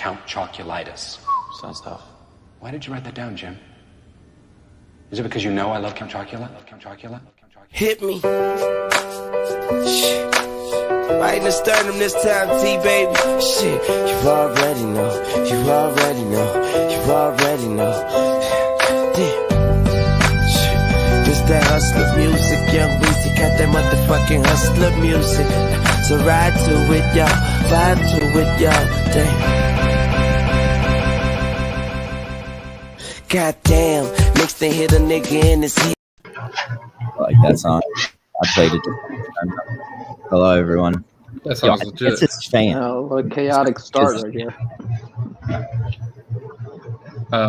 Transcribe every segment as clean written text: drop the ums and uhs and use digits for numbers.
Count Chocolitis. Sounds tough. Why did you write that down, Jim? Is it because you know I love Count Chocula? Hit me. Shit. Right in the sternum this time, T-baby. Shit, you already know. You already know. You already know. Damn. Shit. This that hustler music, young Weezy got that motherfucking hustler music. So ride to it, y'all. Vibe to it, y'all. Damn. Goddamn, next thing hit a nigga in his head. I like that song. I played it. Hello, everyone. That sounds legit. It's his fan. Oh, what a chaotic start right here.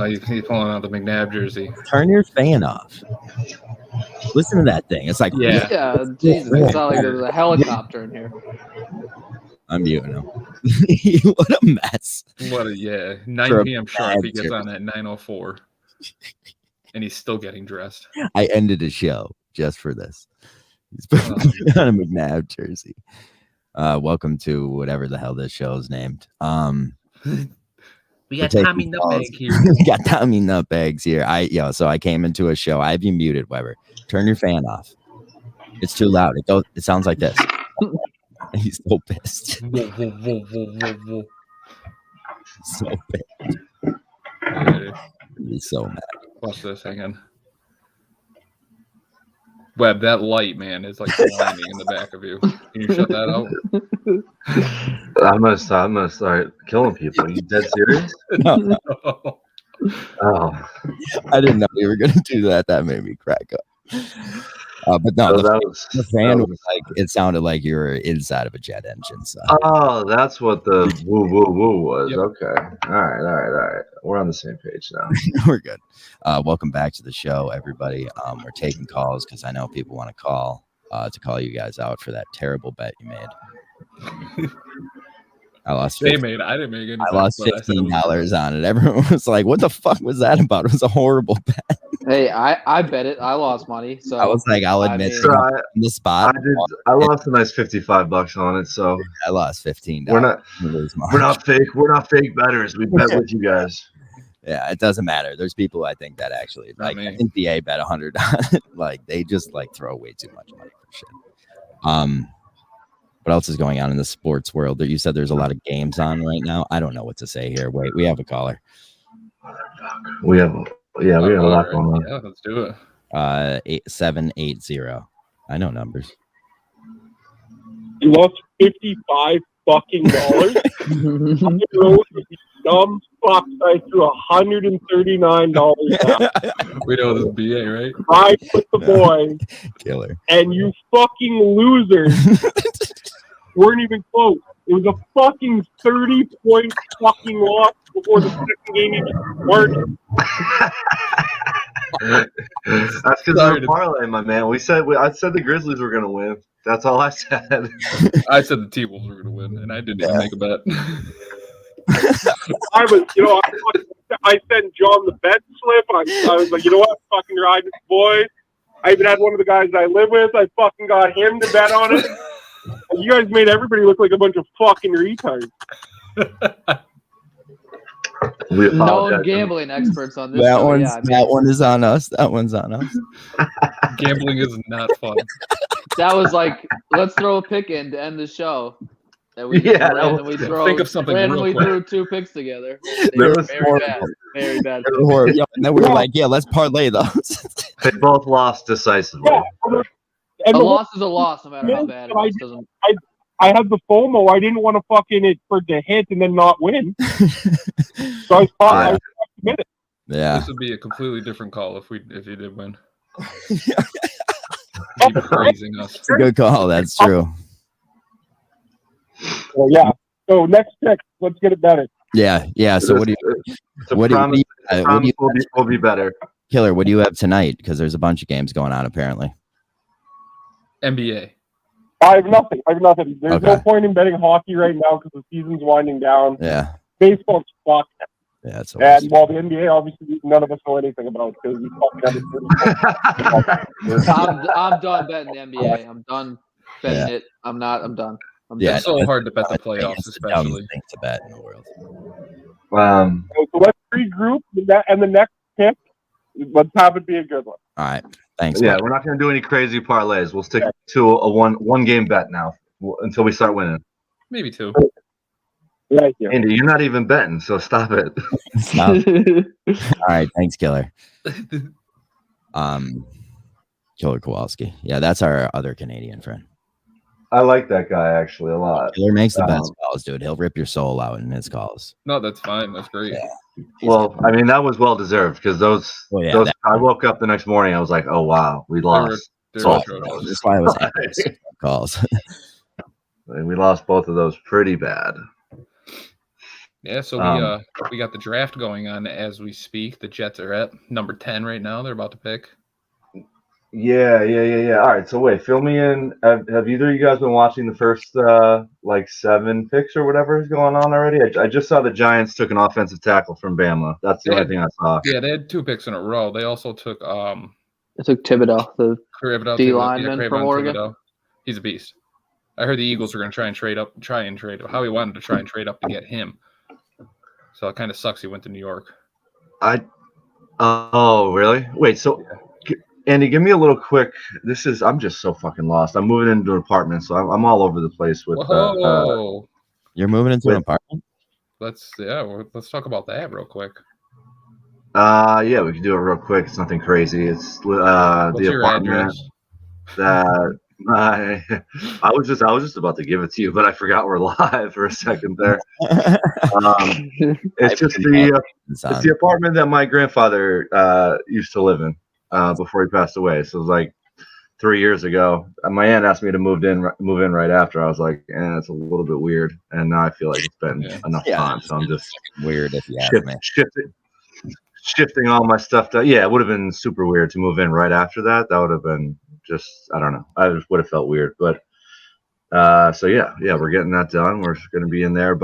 He's pulling out the McNabb jersey. Turn your fan off. Listen to that thing. It's like, Yeah, Jesus, it's not like there's a helicopter in here. I'm muting him. What a mess. 9 p.m. sharp. He gets on at 9:04. And he's still getting dressed. I ended a show just for this. He's putting on a McNabb jersey. Welcome to whatever the hell this show is named. We got Tommy Nutbag here. We got Tommy Nutbags here. So I came into a show. I have you muted, Weber. Turn your fan off. It's too loud. It sounds like this. He's so pissed. So pissed. He's so mad. Watch this. Hang on. Webb, that light, man, is like blinding in the back of you. Can you shut that out? I'm gonna start killing people. Are you dead serious? No. Oh, I didn't know you were gonna do that. That made me crack up. But no, the fan was like, it sounded like you were inside of a jet engine. So. Oh, that's what the woo woo woo was. Yep. Okay. All right. We're on the same page now. We're good. Welcome back to the show, everybody. We're taking calls because I know people want to call you guys out for that terrible bet you made. I lost. I didn't make any. I lost $15 on it. Everyone was like, "What the fuck was that about?" It was a horrible bet. Hey, I bet it. I lost money. So I was like, I'll admit, in the spot. I lost a nice $55 on it. So I lost $15. We're not fake. We're not fake bettors. We bet with you guys. Yeah, it doesn't matter. There's people I think that actually like. I think BA bet 100 on it. Like they just like throw way too much money for shit. What else is going on in the sports world? You said there's a lot of games on right now. I don't know what to say here. Wait, we have a caller. We have a lot going on. Yeah, let's do it. 8780. I know numbers. You lost $55 fucking dollars. Dumb fuck, I threw $139 down. We know this is BA, right? I put the boy. Killer. And you fucking losers weren't even close. It was a fucking 30-point fucking loss before the second game even started. That's because I was parlay, my man. I said the Grizzlies were gonna win. That's all I said. I said the T-Wolves were gonna win, and I didn't even make a bet. I sent John the bet slip. I was like, you know what? Fucking ride this boys. I even had one of the guys I live with. I fucking got him to bet on it. And you guys made everybody look like a bunch of fucking retards. No gambling experts on this. That one is on us. That one's on us. Gambling is not fun. That was like, let's throw a pick in to end the show. We think of something randomly real quick. threw two picks together. Very bad. Very bad. Yeah, and then we were like, yeah, let's parlay those. They both lost decisively. Yeah. A loss is a loss, no matter how bad it is. I had the FOMO. I didn't want to fucking it for the hit and then not win. So I was committed. Yeah. This would be a completely different call if you did win. Keep praising us. It's a good call. That's true. Well, yeah. So next pick, let's get it better. Yeah. So what do you? We'll be better. Killer, what do you have tonight? Because there's a bunch of games going on apparently. NBA. I have nothing. There's no point in betting hockey right now because the season's winding down. Yeah. Baseball's fucked. Yeah, it's and while the NBA, obviously, none of us know anything about because we fucking I'm done betting the NBA. I'm done betting it. I'm done. It's so hard to bet the playoffs, It's the dumbest especially. thing to bet in the world. So let's regroup, and the next pick, let's have it be a good one. All right. Thanks. Yeah, Mike. we're not going to do any crazy parlays. We'll stick to a one game bet now until we start winning. Maybe 2. Thank you. Andy, you're not even betting, so stop it. Stop. All right. Thanks, Killer. Killer Kowalski. Yeah, that's our other Canadian friend. I like that guy actually a lot. Killer makes the best calls, dude. He'll rip your soul out in his calls. No, that's fine. That's great. Yeah. Well, I mean, that was well deserved because I woke up the next morning. I was like, oh wow, we lost. They're both atrocious. of those. That's why I was angry calls. And we lost both of those pretty bad. Yeah, so we got the draft going on as we speak. The Jets are at number 10 right now. They're about to pick. Yeah. All right, so wait, fill me in. Have either of you guys been watching the first 7 picks or whatever is going on already? I just saw the Giants took an offensive tackle from Bama. That's the only thing I saw. Yeah, they had 2 picks in a row. They also took It took Thibodeau, the D lineman from Oregon. Thibodeau. He's a beast. I heard the Eagles are going to try and trade up. Howie wanted to try and trade up to get him. So it kind of sucks he went to New York. Oh, really? Wait, so Andy, give me a little quick. I'm just so fucking lost. I'm moving into an apartment, so I'm all over the place with. You're moving into an apartment? Let's talk about that real quick. Yeah, we can do it real quick. It's nothing crazy. It's What's the your apartment address? that I was just about to give it to you, but I forgot we're live for a second there. It's just the apartment that my grandfather used to live in before he passed away. So it was like 3 years ago. My aunt asked me to move in right after. I was like, it's a little bit weird, and now I feel like it's been enough time. So I'm just weird if you ask me. Shifting all my stuff to it would have been super weird to move in right after that. That would have been just, I don't know. I just would have felt weird. But so we're getting that done. We're going to be in there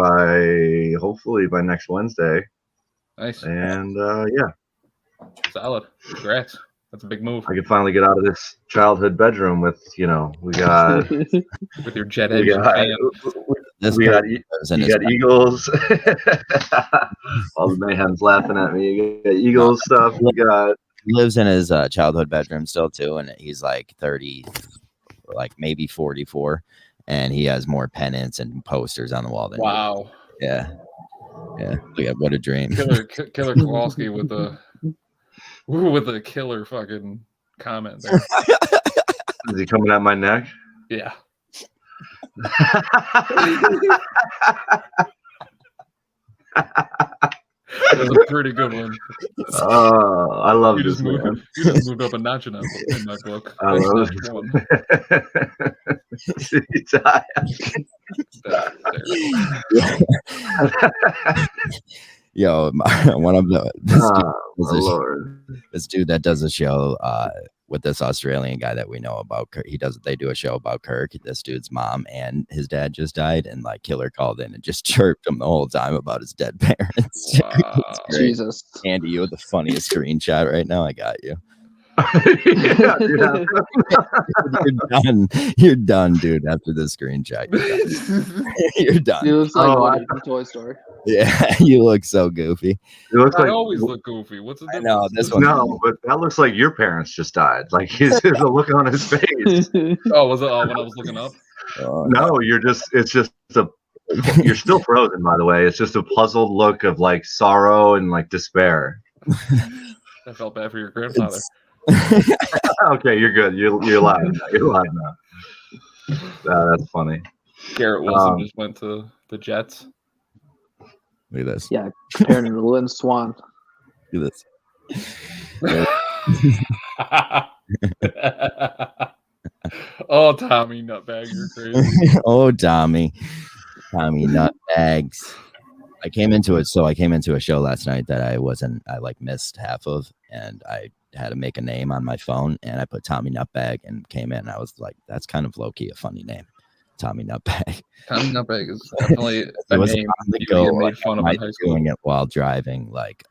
hopefully by next Wednesday. Nice. And Solid. Congrats. That's a big move. I can finally get out of this childhood bedroom with, we got with your jet engine fan. We got Eagles. All the mayhem's laughing at me. You got Eagles stuff. He lives in his childhood bedroom still too, and he's like 30, like maybe 44, and he has more pennants and posters on the wall than wow. You. Yeah. Look at what a dream. Killer Kowalski with a killer fucking comment there. Is he coming at my neck? Yeah. That's a pretty good one. Oh, I love this man. You just moved up a notch in that book. I love it. Yo, one of this dude that does a show with this Australian guy that we know about. They do a show about Kirk. This dude's mom and his dad just died, and like Killer called in and just chirped him the whole time about his dead parents. Wow. Jesus, Andy, you have the funniest screenshot right now. I got you. You're done, dude. After this screenshot, you're done. He looks like watching Toy Story. Yeah, you look so goofy. I always look goofy. What's the difference? No, this one. No, but that looks like your parents just died. Like there's a look on his face. Oh, was it when I was looking up? No, you're still frozen, by the way. It's just a puzzled look of like sorrow and like despair. I felt bad for your grandfather. Okay, you're good. You're live. You're live now. That's funny. Garrett Wilson just went to the Jets. Look at this. Yeah, comparing to Lynn Swan. Look at this. Oh, Tommy Nutbag, you're crazy. Oh, Tommy Nutbags. I came into a show last night that I missed half of, and I had to make a name on my phone, and I put Tommy Nutbag and came in. And I was like, that's kind of low-key a funny name. Tommy Nutbag. Tommy Nutbag is definitely a name you get made fun of in high school. Doing it while driving, like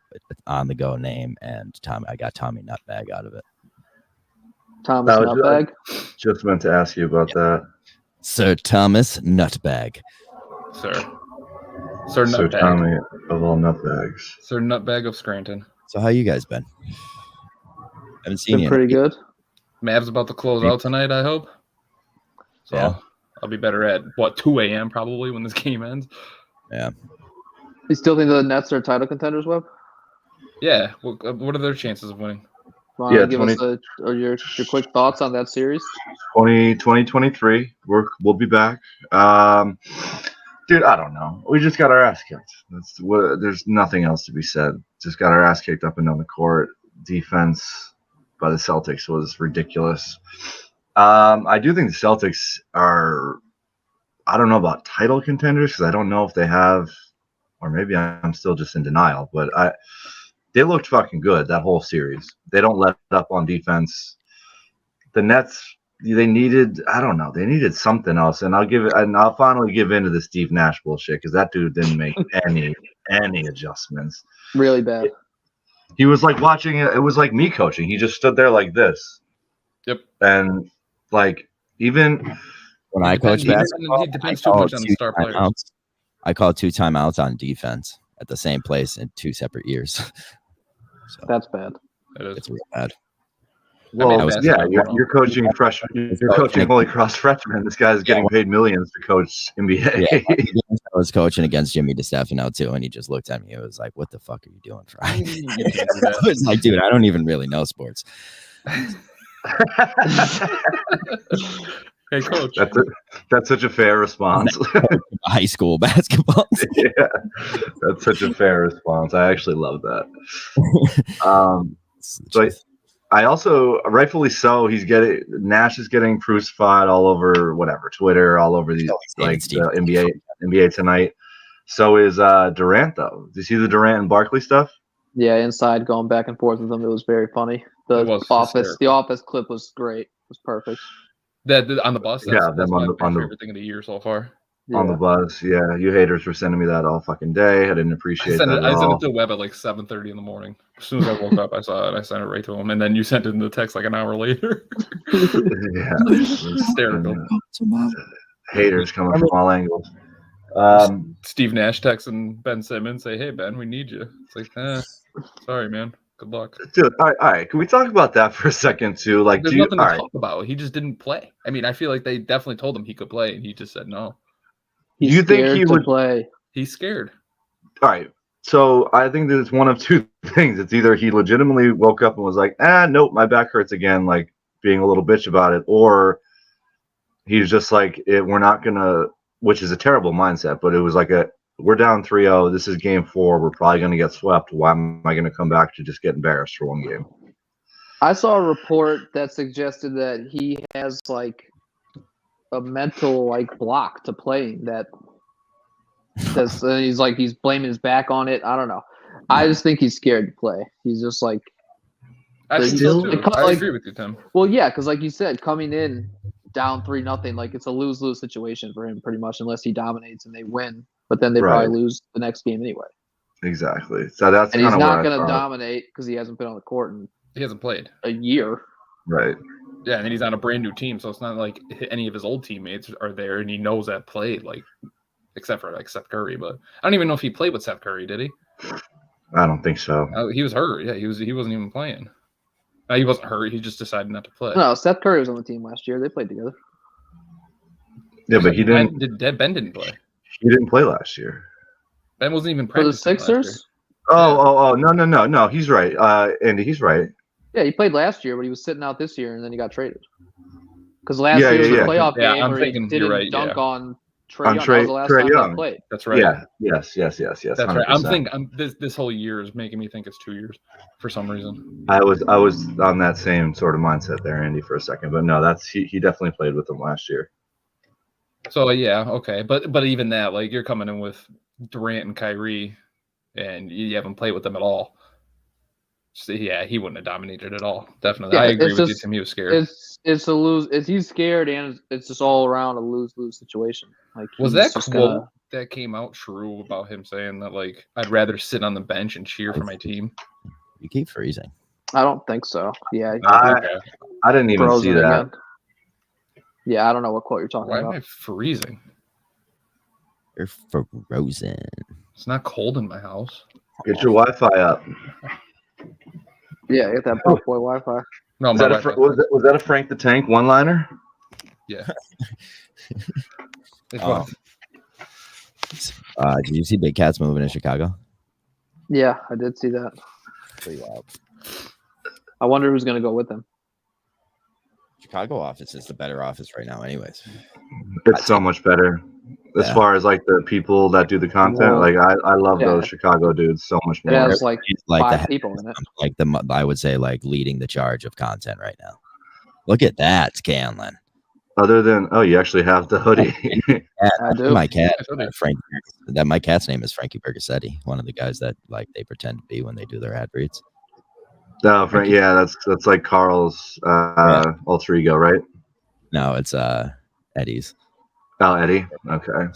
on the go name, and I got Tommy Nutbag out of it. Thomas Nutbag. Just meant to ask you about that. Sir Thomas Nutbag. Sir Sir Nutbag. Tommy of all nutbags. Sir Nutbag of Scranton. So how you guys been? Haven't seen Been you. pretty good. Mavs about to close out tonight, I hope. So Yeah. I'll be better at 2 a.m. probably when this game ends. Yeah. You still think the Nets are title contenders, Webb? Yeah. What are their chances of winning? Want to Yeah, give us your quick thoughts on that series? 2023. We'll be back. Dude, I don't know. We just got our ass kicked. There's nothing else to be said. Just got our ass kicked up and down the court. Defense by the Celtics was ridiculous. I do think the Celtics are, I don't know about title contenders because I don't know if they have, or maybe I'm still just in denial, but they looked fucking good that whole series. They don't let up on defense. The Nets, they needed, I don't know, they needed something else, and I'll finally give in to the Steve Nash bullshit because that dude didn't make any adjustments. Really bad. He was like watching it. It was like me coaching. He just stood there like this. Yep. And like even When I coach basketball, he depends too much on the star players. I call 2 timeouts on defense at the same place in 2 separate years. So That's bad. It is. it's real bad. well, yeah, you're coaching freshmen. You're coaching Holy Cross freshmen. This guy's getting paid millions to coach NBA. Yeah, I was coaching against Jimmy DiStefano too, and he just looked at me. It was like, "What the fuck are you doing, Fry?" I was like, "Dude, I don't even really know sports." Hey, coach. That's such a fair response. High school basketball. Yeah, that's such a fair response. I actually love that. But I also, rightfully so, Nash is getting crucified all over whatever Twitter, all over these like the NBA tonight. So is Durant though. Do you see the Durant and Barkley stuff? Yeah, inside going back and forth with them. It was very funny. The office clip was great. It was perfect. That on the bus. That's my on favorite thing of the year so far. Yeah. On the buzz. Yeah, you haters were sending me that all fucking day. I didn't appreciate that at I sent all. it to Webb at like 7:30 in the morning. As soon as I woke up, I saw it. I sent it right to him, and then you sent it in the text like an hour later. Yeah, Hysterical. Haters coming from all angles. Steve Nash texting Ben Simmons, say, "Hey Ben, we need you." It's like, sorry man, good luck. Dude, all right. Can we talk about that for a second too? Like, there's nothing to talk about. He just didn't play. I mean, I feel like they definitely told him he could play, and he just said no. You think he would play? He's scared. All right. So I think that it's one of two things. It's either he legitimately woke up and was like, nope, my back hurts again, like being a little bitch about it, or he's just like, we're not gonna, which is a terrible mindset, but it was like we're down 3-0. This is game 4. We're probably going to get swept. Why am I going to come back to just get embarrassed for one game? I saw a report that suggested that he has like a mental like block to playing he's blaming his back on it. I don't know. I just think he's scared to play. He's just like I agree with you, Tim. Well, yeah, because like you said, coming in down 3-0, like it's a lose-lose situation for him pretty much, unless he dominates and they win. But then they probably lose the next game anyway. Exactly. So that's and he's not going to dominate because he hasn't been on the court and he hasn't played a year. Right. Yeah, and then he's on a brand new team, so it's not like any of his old teammates are there, and he knows that play, like except for like Seth Curry. But I don't even know if he played with Seth Curry, did he? I don't think so. He was hurt. Yeah, he wasn't even playing. He wasn't hurt. He just decided not to play. No, Seth Curry was on the team last year. They played together. Yeah, but he didn't. Ben didn't play. He didn't play last year. Ben wasn't even practicing. For the Sixers? No. He's right. Andy, he's right. Yeah, he played last year, but he was sitting out this year, and then he got traded. Because last year was a playoff game where he didn't dunk on Trae Young. That was the last time he played. That's right. Yeah. Yes. That's 100%. Right. I'm thinking this whole year is making me think it's 2 years for some reason. I was on that same sort of mindset there, Andy, for a second, but no, he definitely played with them last year. So yeah, okay, but even that, like you're coming in with Durant and Kyrie, and you haven't played with them at all. So yeah, he wouldn't have dominated at all. Definitely, I agree with you, Tim. He was scared. It's a lose. He's scared, and it's just all around a lose-lose situation. Like was that quote that came out true about him saying that like I'd rather sit on the bench and cheer for my team? You keep freezing. I don't think so. Yeah, I didn't even see that. Yeah, I don't know what quote you're talking Why about. am I freezing? You're frozen. It's not cold in my house. Get your Wi-Fi up. Yeah, get that buff boy Wi-Fi. No, was that a Frank the Tank one-liner? Yeah. Did you see Big Cat's moving in Chicago? Yeah, I did see that. Pretty wild. I wonder who's going to go with them. Chicago office is the better office right now, anyways. It's so much better as far as like the people that do the content. Like I love those Chicago dudes so much more. It has like 5 people in it. Like I would say like leading the charge of content right now. Look at that, Scanlon. Other than you actually have the hoodie. I do. My cat, my cat's name is Frankie Pergossetti, one of the guys that like they pretend to be when they do their ad reads. No, Frank. Yeah, that's like Carl's alter ego, right? No, it's Eddie's. Oh, Eddie. Okay.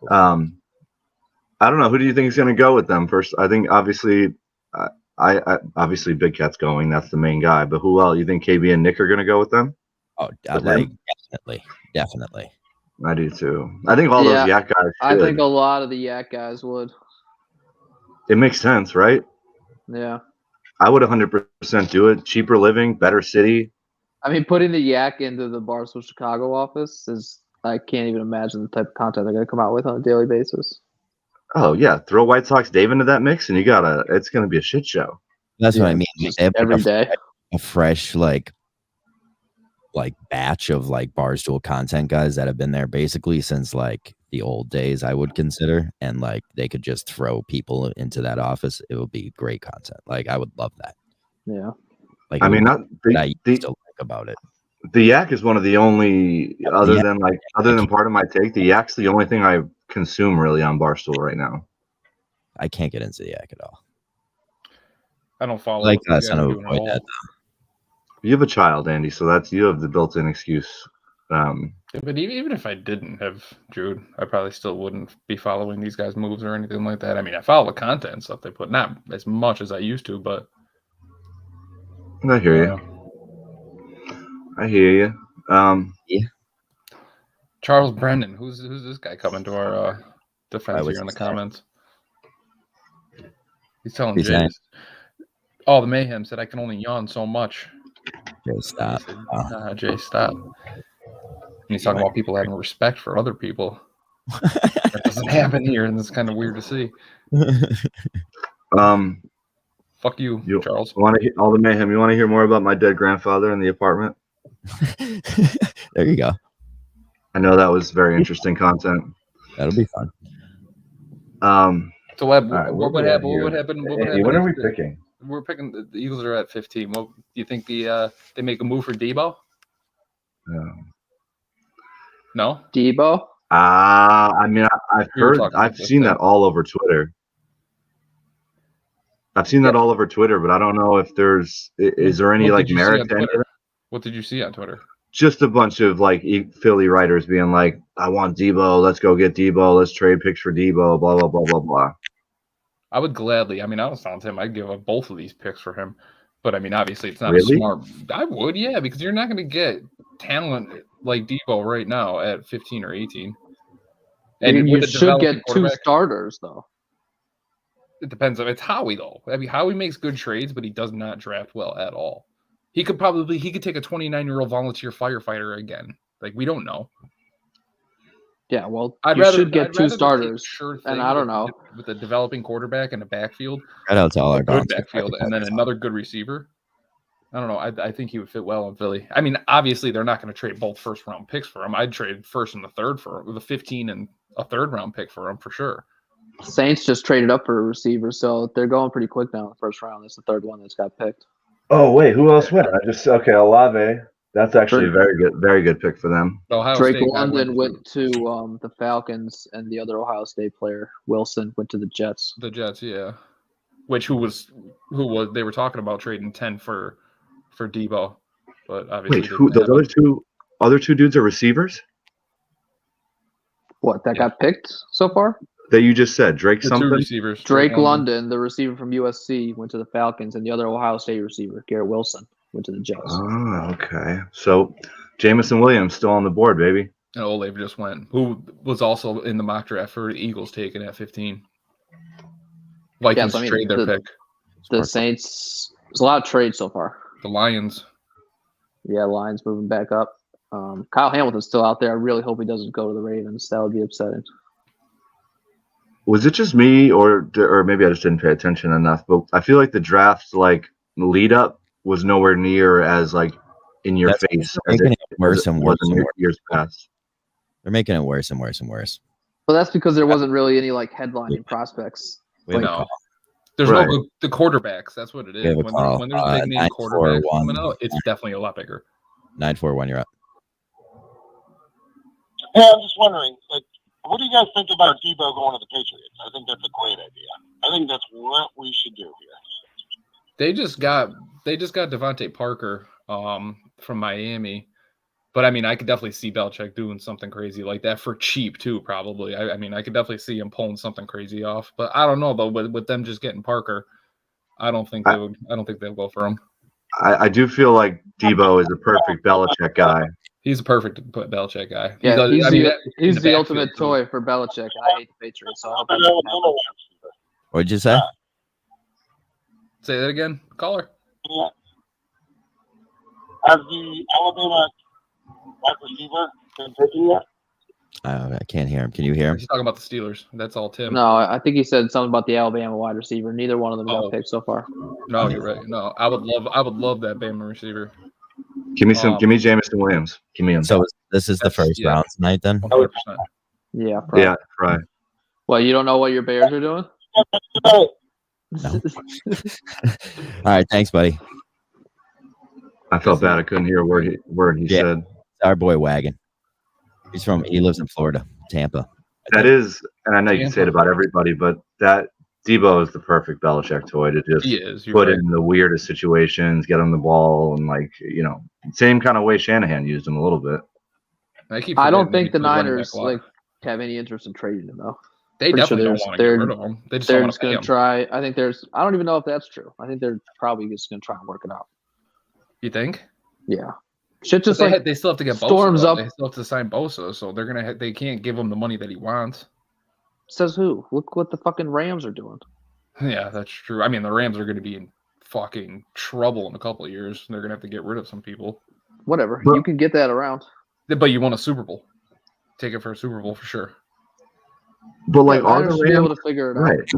I don't know. Who do you think is going to go with them first? I think obviously, I obviously Big Cat's going. That's the main guy. But who else? You think KB and Nick are going to go with them? Oh, definitely. I do too. I think all those Yak guys should. I think a lot of the Yak guys would. It makes sense, right? Yeah. I would 100% do it. Cheaper living, better city. I mean, putting the Yak into the Barstool Chicago office is, I can't even imagine the type of content they're going to come out with on a daily basis. Oh, yeah. Throw White Sox Dave into that mix, and it's going to be a shit show. That's what I mean. They have every day. A fresh, like batch of like Barstool content guys that have been there basically since like the old days, I would consider, and like they could just throw people into that office. It would be great content. Like I would love that. Yeah. Like I mean, not I used to like about it. The Yak is one of the only other than part of my take. The Yak's the only thing I consume really on Barstool right now. I can't get into the Yak at all. I don't follow. Like that's not avoid that. You have a child, Andy, so you have the built-in excuse. But even if I didn't have Jude, I probably still wouldn't be following these guys' moves or anything like that. I mean, I follow the content and stuff they put, not as much as I used to, but I hear you. I hear you. Yeah. Charles Brennan, who's this guy coming to our defense here in the comments? He's telling Jay. Oh, the Mayhem said I can only yawn so much. Jay, stop. Jay, stop. And he's talking about people having respect for other people. That doesn't happen here, and it's kind of weird to see. Fuck you, Charles. All the Mayhem. You want to hear more about my dead grandfather in the apartment? There you go. I know that was very interesting content. That'll be fun. So what happened? What are we picking? We're picking the Eagles are at 15. What do you think they make a move for Debo? No? Debo? I mean, I've seen that all over Twitter. I've seen that all over Twitter, but I don't know if is there any like merit to it? What did you see on Twitter? Just a bunch of like Philly writers being like, I want Debo, let's go get Debo, let's trade picks for Debo, blah, blah, blah, blah, blah. I would gladly, I mean, I was telling him I'd give up both of these picks for him. But I mean, obviously it's not smart. I would, yeah, because you're not going to get talent like Debo right now at 15 or 18. And you should get 2 starters, though. It depends. It's Howie, though. I mean, Howie makes good trades, but he does not draft well at all. He could take a 29-year-old volunteer firefighter again. Like, we don't know. Yeah, well, you should get 2 starters. And I don't know. With a developing quarterback and a backfield. Shout out to all our good backfield, and then another good receiver. I don't know. I think he would fit well in Philly. I mean, obviously, they're not going to trade both first-round picks for him. I'd trade first and the third for him, with a 15 and a third-round pick for him, for sure. Saints just traded up for a receiver, so they're going pretty quick now in the first round. That's the third one that's got picked. Oh, wait, who else went? Olave. That's actually a very good pick for them. Drake London went to the Falcons, and the other Ohio State player, Wilson, went to the Jets. The Jets, yeah. Who was they were talking about trading 10 for Debo, but obviously those other two dudes are receivers? What, got picked so far? That you just said, Drake something? 2 receivers. Drake London, the receiver from USC, went to the Falcons, and the other Ohio State receiver, Garrett Wilson, went to the Jets. Oh, okay. So Jameson Williams still on the board, baby. And Olave just went, who was also in the mock draft for the Eagles taken at 15. Vikings trade their pick. The Saints, there's a lot of trades so far. The Lions. Yeah, Lions moving back up. Kyle Hamilton's still out there. I really hope he doesn't go to the Ravens. That would be upsetting. Was it just me, or maybe I just didn't pay attention enough? But I feel like the draft's like lead up was nowhere near as like in your face. Making it worse and worse in years past. They're making it worse and worse and worse. Well, that's because there wasn't really any like headlining prospects. No. There's no the quarterbacks. That's what it is. When there's big name quarterbacks coming out, it's definitely a lot bigger. 9-4-1, you're up. Yeah, I'm just wondering, like, what do you guys think about Debo going to the Patriots? I think that's a great idea. I think that's what we should do here. They just got Devontae Parker from Miami. But I mean, I could definitely see Belichick doing something crazy like that for cheap too, probably. I mean, I could definitely see him pulling something crazy off. But I don't know though. With them just getting Parker, I don't think they'll go for him. I do feel like Debo is a perfect Belichick guy. He's a perfect Belichick guy. Yeah, he's the ultimate toy for Belichick. I hate the Patriots, so I hope What'd you say? Say that again, caller. Yeah. Has the Alabama wide receiver been taken yet? I can't hear him. Can you hear him? He's talking about the Steelers. That's all, Tim. No, I think he said something about the Alabama wide receiver. Neither one of them got picked so far. No, you're right. No, I would love that Bama receiver. Give me Jameson Williams. Give me him. So this is the first round tonight, then. 100%. Yeah. Probably. Yeah. Right. Well, you don't know what your Bears are doing? No. All right. Thanks, buddy. I felt bad. I couldn't hear a word he said. Our boy Wagon. He lives in Florida, Tampa. That is, and I know you can say it about everybody, but that Debo is the perfect Belichick toy to just put in the weirdest situations, get on the ball, and same kind of way Shanahan used him a little bit. I don't think the Niners have any interest in trading him though. They definitely don't want to get rid of him. They're just going to try. I think I don't even know if that's true. I think they're probably just going to try and work it out. You think? Yeah. Shit, just they still have to get storms Bosa, up. They still have to sign Bosa, so they can't give him the money that he wants. Says who? Look what the fucking Rams are doing. Yeah, that's true. I mean, the Rams are going to be in fucking trouble in a couple of years. They're going to have to get rid of some people. Whatever, you can get that around. But you want a Super Bowl? Take it for a Super Bowl for sure. But are the Rams be able to figure it out? Right.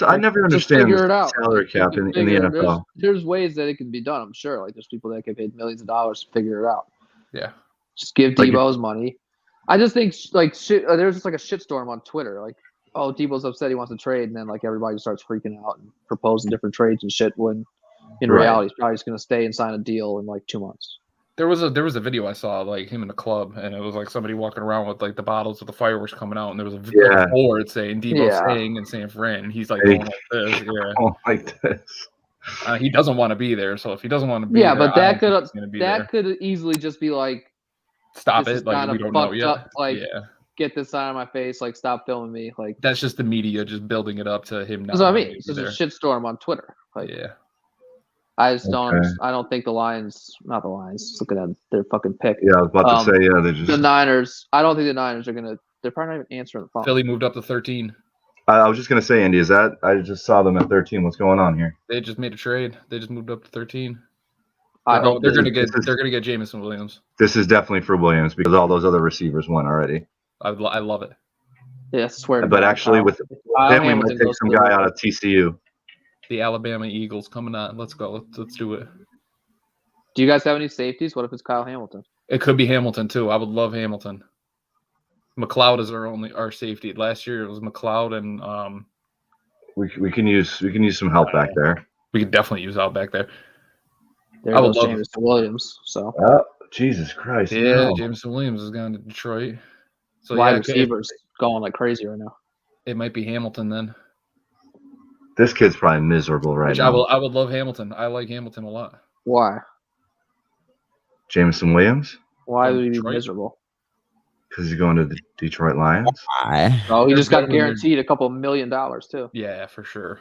I never understand the salary cap in the NFL. There's ways that it can be done. I'm sure. There's people that get paid millions of dollars to figure it out. Yeah. Just give Debo's money. I just think there's just a shitstorm on Twitter. Debo's upset he wants to trade, and then everybody starts freaking out and proposing different trades and shit. When in reality, he's probably just going to stay and sign a deal in 2 months. There was a video I saw him in the club, and it was somebody walking around with the bottles of the fireworks coming out, and there was a board saying Debo staying in San Fran, and he's going like this. Yeah. Like this. He doesn't want to be there, so if he doesn't want to be there, but that could easily just be stop it, we don't know yet. Up, get this sign on my face, stop filming me. That's just the media just building it up to him. That's what I mean. It's just a shitstorm on Twitter. Yeah. I just don't. I don't think the Lions, not the Lions, looking at their fucking pick. Yeah, I was about to say, they just the Niners. I don't think the Niners are gonna. They're probably not even answering the phone. Philly moved up to 13. I was just gonna say, Andy, I just saw them at 13. What's going on here? They just made a trade. They just moved up to 13. They're gonna get Jameson Williams. This is definitely for Williams because all those other receivers won already. I love it. Yeah, I swear. But actually, with him, we might take some guy out of TCU. The Alabama Eagles coming on. Let's go. Let's do it. Do you guys have any safeties? What if it's Kyle Hamilton? It could be Hamilton too. I would love Hamilton. McLeod is our safety. Last year it was McLeod and we can use some help back there. We could definitely use help back there. I would love Jameson Williams. So. Oh, Jesus Christ! Yeah, no. Jameson Williams is going to Detroit. So wide receivers going like crazy right now. It might be Hamilton then. This kid's probably miserable right now. I would love Hamilton. I like Hamilton a lot. Why? Jameson Williams? Why would he be miserable? Because he's going to the Detroit Lions. Why? Oh, he just got guaranteed a couple $1 million too. Yeah, for sure.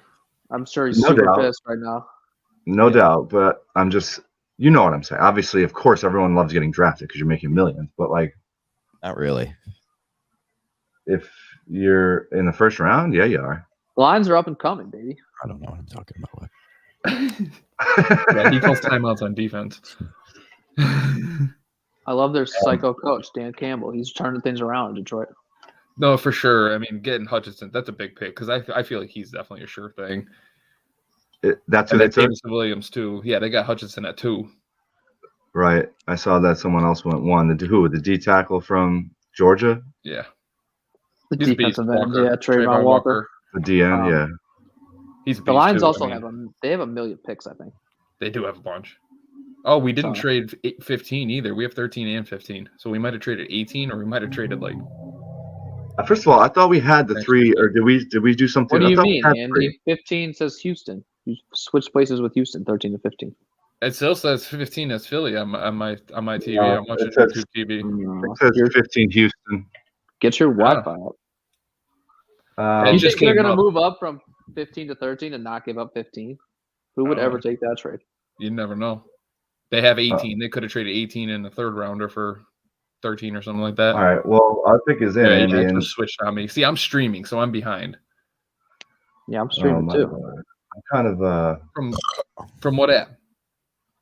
I'm sure he's super pissed right now. No doubt, but I'm just you know what I'm saying. Obviously, of course, everyone loves getting drafted because you're making millions. But like, Not really. if you're in the first round, yeah, you are. The lines are up and coming, baby. I don't know what I'm talking about. Yeah, he calls timeouts on defense. I love their psycho coach, Dan Campbell. He's turning things around in Detroit. No, for sure. I mean, getting Hutchinson, that's a big pick because I feel like he's definitely a sure thing. That's who And they then took. Jameson Williams too. Yeah, they got Hutchinson at 2. Right. I saw that someone else went 1. The D tackle from Georgia? Yeah, The he's a beast. defensive end, Walker. yeah, Trayvon Walker. The DN, yeah. He's a beast The Lions too. also I mean, have a million picks, I think. They do have a bunch. Oh, we didn't So- trade 15 either. We have 13 and 15. So we might have traded 18, or we might have traded like. First of all, I thought we had the 3, or did we do something? What do I you thought we mean, had Andy? 3. 15 says Houston. You switched places with Houston, 13 to 15. It still says 15 as Philly on my TV. No, I'm watching it says- YouTube TV. No, It says 15 Houston. get your Wi-Fi out. It You just think they're came going to up. move up from 15 to 13 and not give up 15? Who would ever take that trade? You never know. They have 18. They could have traded 18 in the third rounder for 13 or something like that. All right. Well, our pick is in, Yeah, Andy. it And, just switched on me. See, I'm streaming, so I'm behind. Yeah, I'm streaming my too. God. I'm kind of From what app?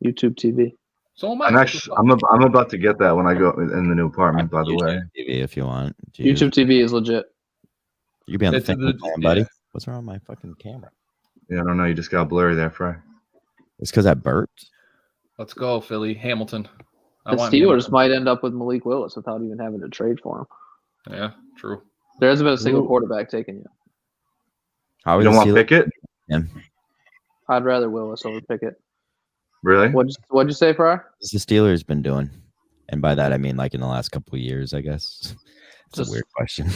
YouTube TV. So am I. I'm about to get that when I go in the new apartment. By the way, TV if you want. Jeez. YouTube TV is legit. You could be on the It's family the- plan, buddy. yeah. What's wrong with my fucking camera? yeah, I don't know. You just got blurry there, Fry. It's because I burped. Let's go, Philly. Hamilton. I The want Steelers Hamilton. might end up with Malik Willis without even having to trade for him. Yeah, true. There hasn't been a single Ooh. quarterback taken yet. How You are don't the want Steelers? Pickett, I'd rather Willis over Pickett. really? What'd you say, Fry? What's the Steelers been doing? And by that I mean like in the last couple of years, I guess. It's Just- a weird question.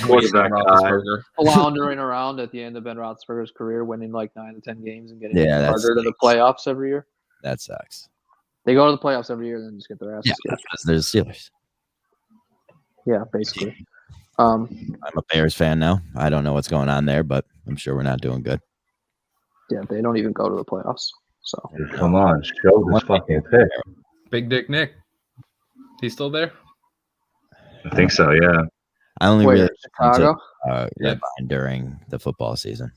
Quarterback Ben guy. Roethlisberger. Floundering around at the end of Ben Roethlisberger's career, winning like 9 to 10 games and getting Yeah, that's- harder to the playoffs every year. That sucks. They go to the playoffs every year and then just get their asses Yeah, kicked. that's because they're the Steelers. Yeah, basically. I'm a Bears fan now. I don't know what's going on there, but I'm sure we're not doing good. Yeah, they don't even go to the playoffs. So Come on, show this fucking pick. Big Dick Nick. He's still there? I think so. Yeah. I only wait, really Chicago? Yeah. Red Vine during the football season.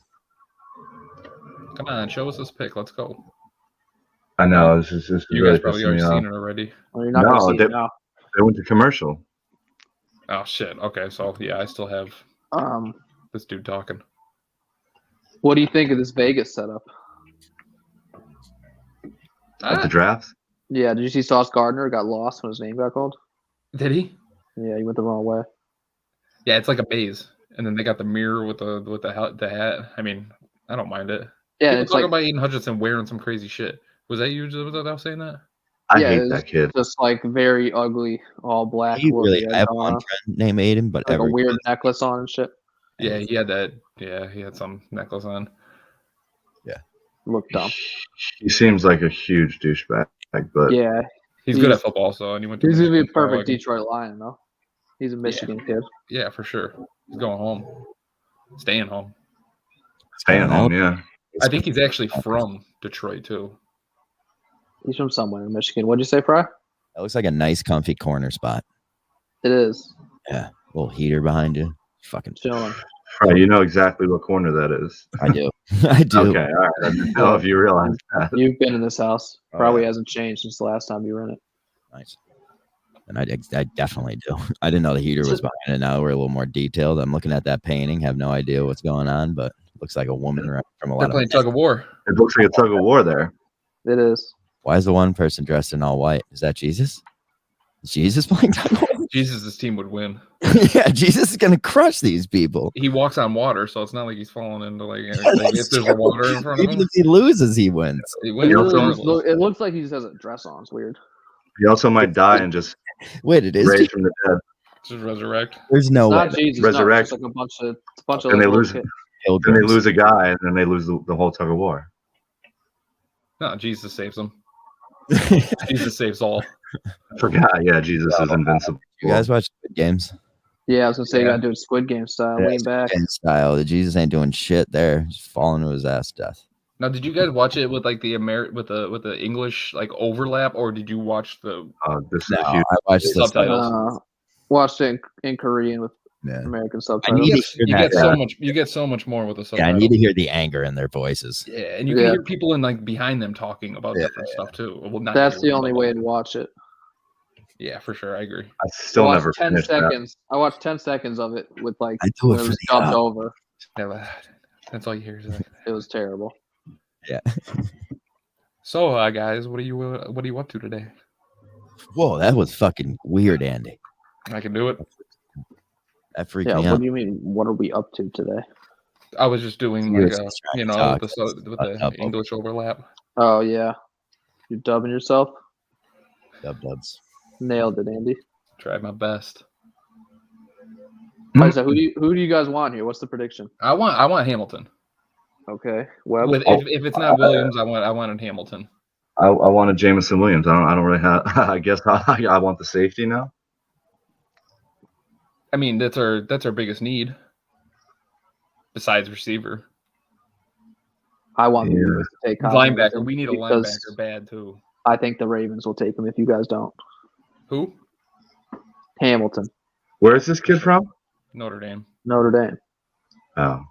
Come on, show us this pick. Let's go. I know. This is You really guys probably pissing already me off. seen it already. Well, you're not No, going to see it they- now. They went to commercial. Oh shit. Okay, so yeah, I still have this dude talking. What do you think of this Vegas setup? At the draft. Yeah, did you see Sauce Gardner got lost when his name got called? Did he? Yeah, he went the wrong way. Yeah, it's like a maze, and then they got the mirror with the hat. I mean, I don't mind it. Yeah, People it's talking like about Aiden Hutchinson wearing some crazy shit. Was that you? Was that I was saying that? I Yeah, hate it's that kid. just like very ugly, all black. He with really, the I have red one on, friend named Aiden, but like a every weird necklace on and shit. Yeah, he had that. Yeah, he had some necklace on. Looked dumb. He seems like a huge douchebag, but Yeah, He's good He's- at football, so and he went. To he's gonna be a Michigan, so I perfect like him. Detroit Lion though. He's a Michigan kid. Yeah, for sure. He's going home. Staying home. staying home. Yeah. I think he's actually from Detroit too. He's from somewhere in Michigan. What'd you say, Fry? That looks like a nice, comfy corner spot. It is Little heater behind you. Fucking, chilling. Right. You know exactly what corner that is. I do. I do. Okay. All right. I didn't know if you realize that. You've been in this house. Oh, Probably yeah. hasn't changed since the last time you were in it. Nice. And I definitely do. I didn't know the heater was behind it. Now we're a little more detailed. I'm looking at that painting. Have no idea what's going on, but looks like a woman right from a They're lot playing of. tug of war. It looks like a tug of war there. It is. Why is the one person dressed in all white? Is that Jesus? Is Jesus playing tug of war? Jesus' team would win. Yeah, Jesus is gonna crush these people. He walks on water, so it's not like he's falling into like if That's there's true. a water in front of Even him. if he loses, he wins. He It, wins also- regardless. it looks like he just has a dress on. It's weird. He also might die and just Wait, it is. raise from the dead. Just resurrect. There's no It's way. not Jesus. Resurrect. No, it's just like a bunch of And they little lose- kids. Then they lose a guy, and then they lose the whole tug of war. No, Jesus saves them. Jesus saves all. I forgot. Yeah, Jesus is invincible. You guys watch Squid Games? Yeah, I was gonna say you Yeah. gotta do it Squid Game style. Yeah, Lean back. Squid Game style. The Jesus ain't doing shit there. Just falling to his ass to death. Now, did you guys watch it with like the with the English like overlap, or did you watch the This is No, a huge. I watched the subtitles? Watched it in Korean with Yeah. American I subtitles. need to hear You that. get so much. You get so much more with the Yeah, I subtitles. need to hear the anger in their voices. Yeah, and you can hear people in like behind them talking about different stuff too. Well, not That's the hear, only but, way to watch it. Yeah, for sure. I agree. I still watched never 10 finished that. seconds. I watched 10 seconds of it with like I do when it it for was the dubbed over. Yeah, that's all you hear. Is that. It was terrible. Yeah. So, guys, what are you up to today? Whoa, that was fucking weird, Andy. I can do it. That freaked Yeah, me what out. do you mean? What are we up to today? I was just doing You were like just trying to talk. with the English overlap. Oh yeah, you're dubbing yourself. Dubs. Nailed it, Andy. Tried my best. All right, so who do you guys want here? What's the prediction? I want Hamilton. Okay, Webb. If it's not Williams, I wanted Hamilton. I wanted Jameson Williams. I don't really have. I guess I want the safety now. I mean, that's our biggest need. Besides receiver, I want the Eagles to take Kyle linebacker. Hamilton We need a because linebacker bad too. I think the Ravens will take him if you guys don't. Who? Hamilton, Where is this kid from? Notre Dame. Notre Dame. Oh,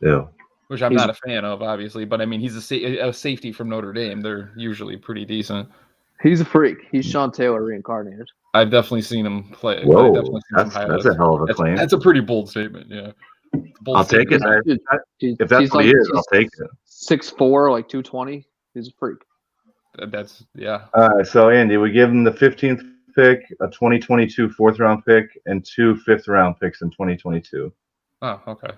ew. Which I'm not a fan of, obviously, but I mean, he's a safety from Notre Dame. They're usually pretty decent. He's a freak. He's Sean Taylor reincarnated. I've definitely seen him play. Whoa, that's a hell of a claim. That's a pretty bold statement. Yeah, I'll take it. If that's what he is, I'll take it. 6'4", like 220. He's a freak. That's yeah. All right, so Andy, we give him the 15th pick, a 2022 4th-round pick, and 2 5th-round picks in 2022. Oh, okay.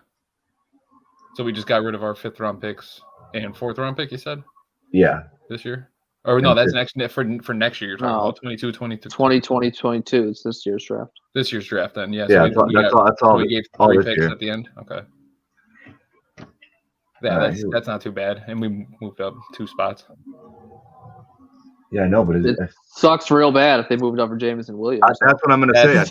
So we just got rid of our 5th-round picks and 4th-round pick. You said? Yeah. This year? Or no, that's next for next year. You're talking about 22, 23. 2022. It's this year's draft. This year's draft, then. Yeah. Yeah, So that's all. We gave all 3 this picks year. at the end. Okay. Yeah, that's not too bad, and we moved up 2 spots. Yeah, I know, but it sucks real bad if they moved up for Jameson Williams. That's what I'm going to say. I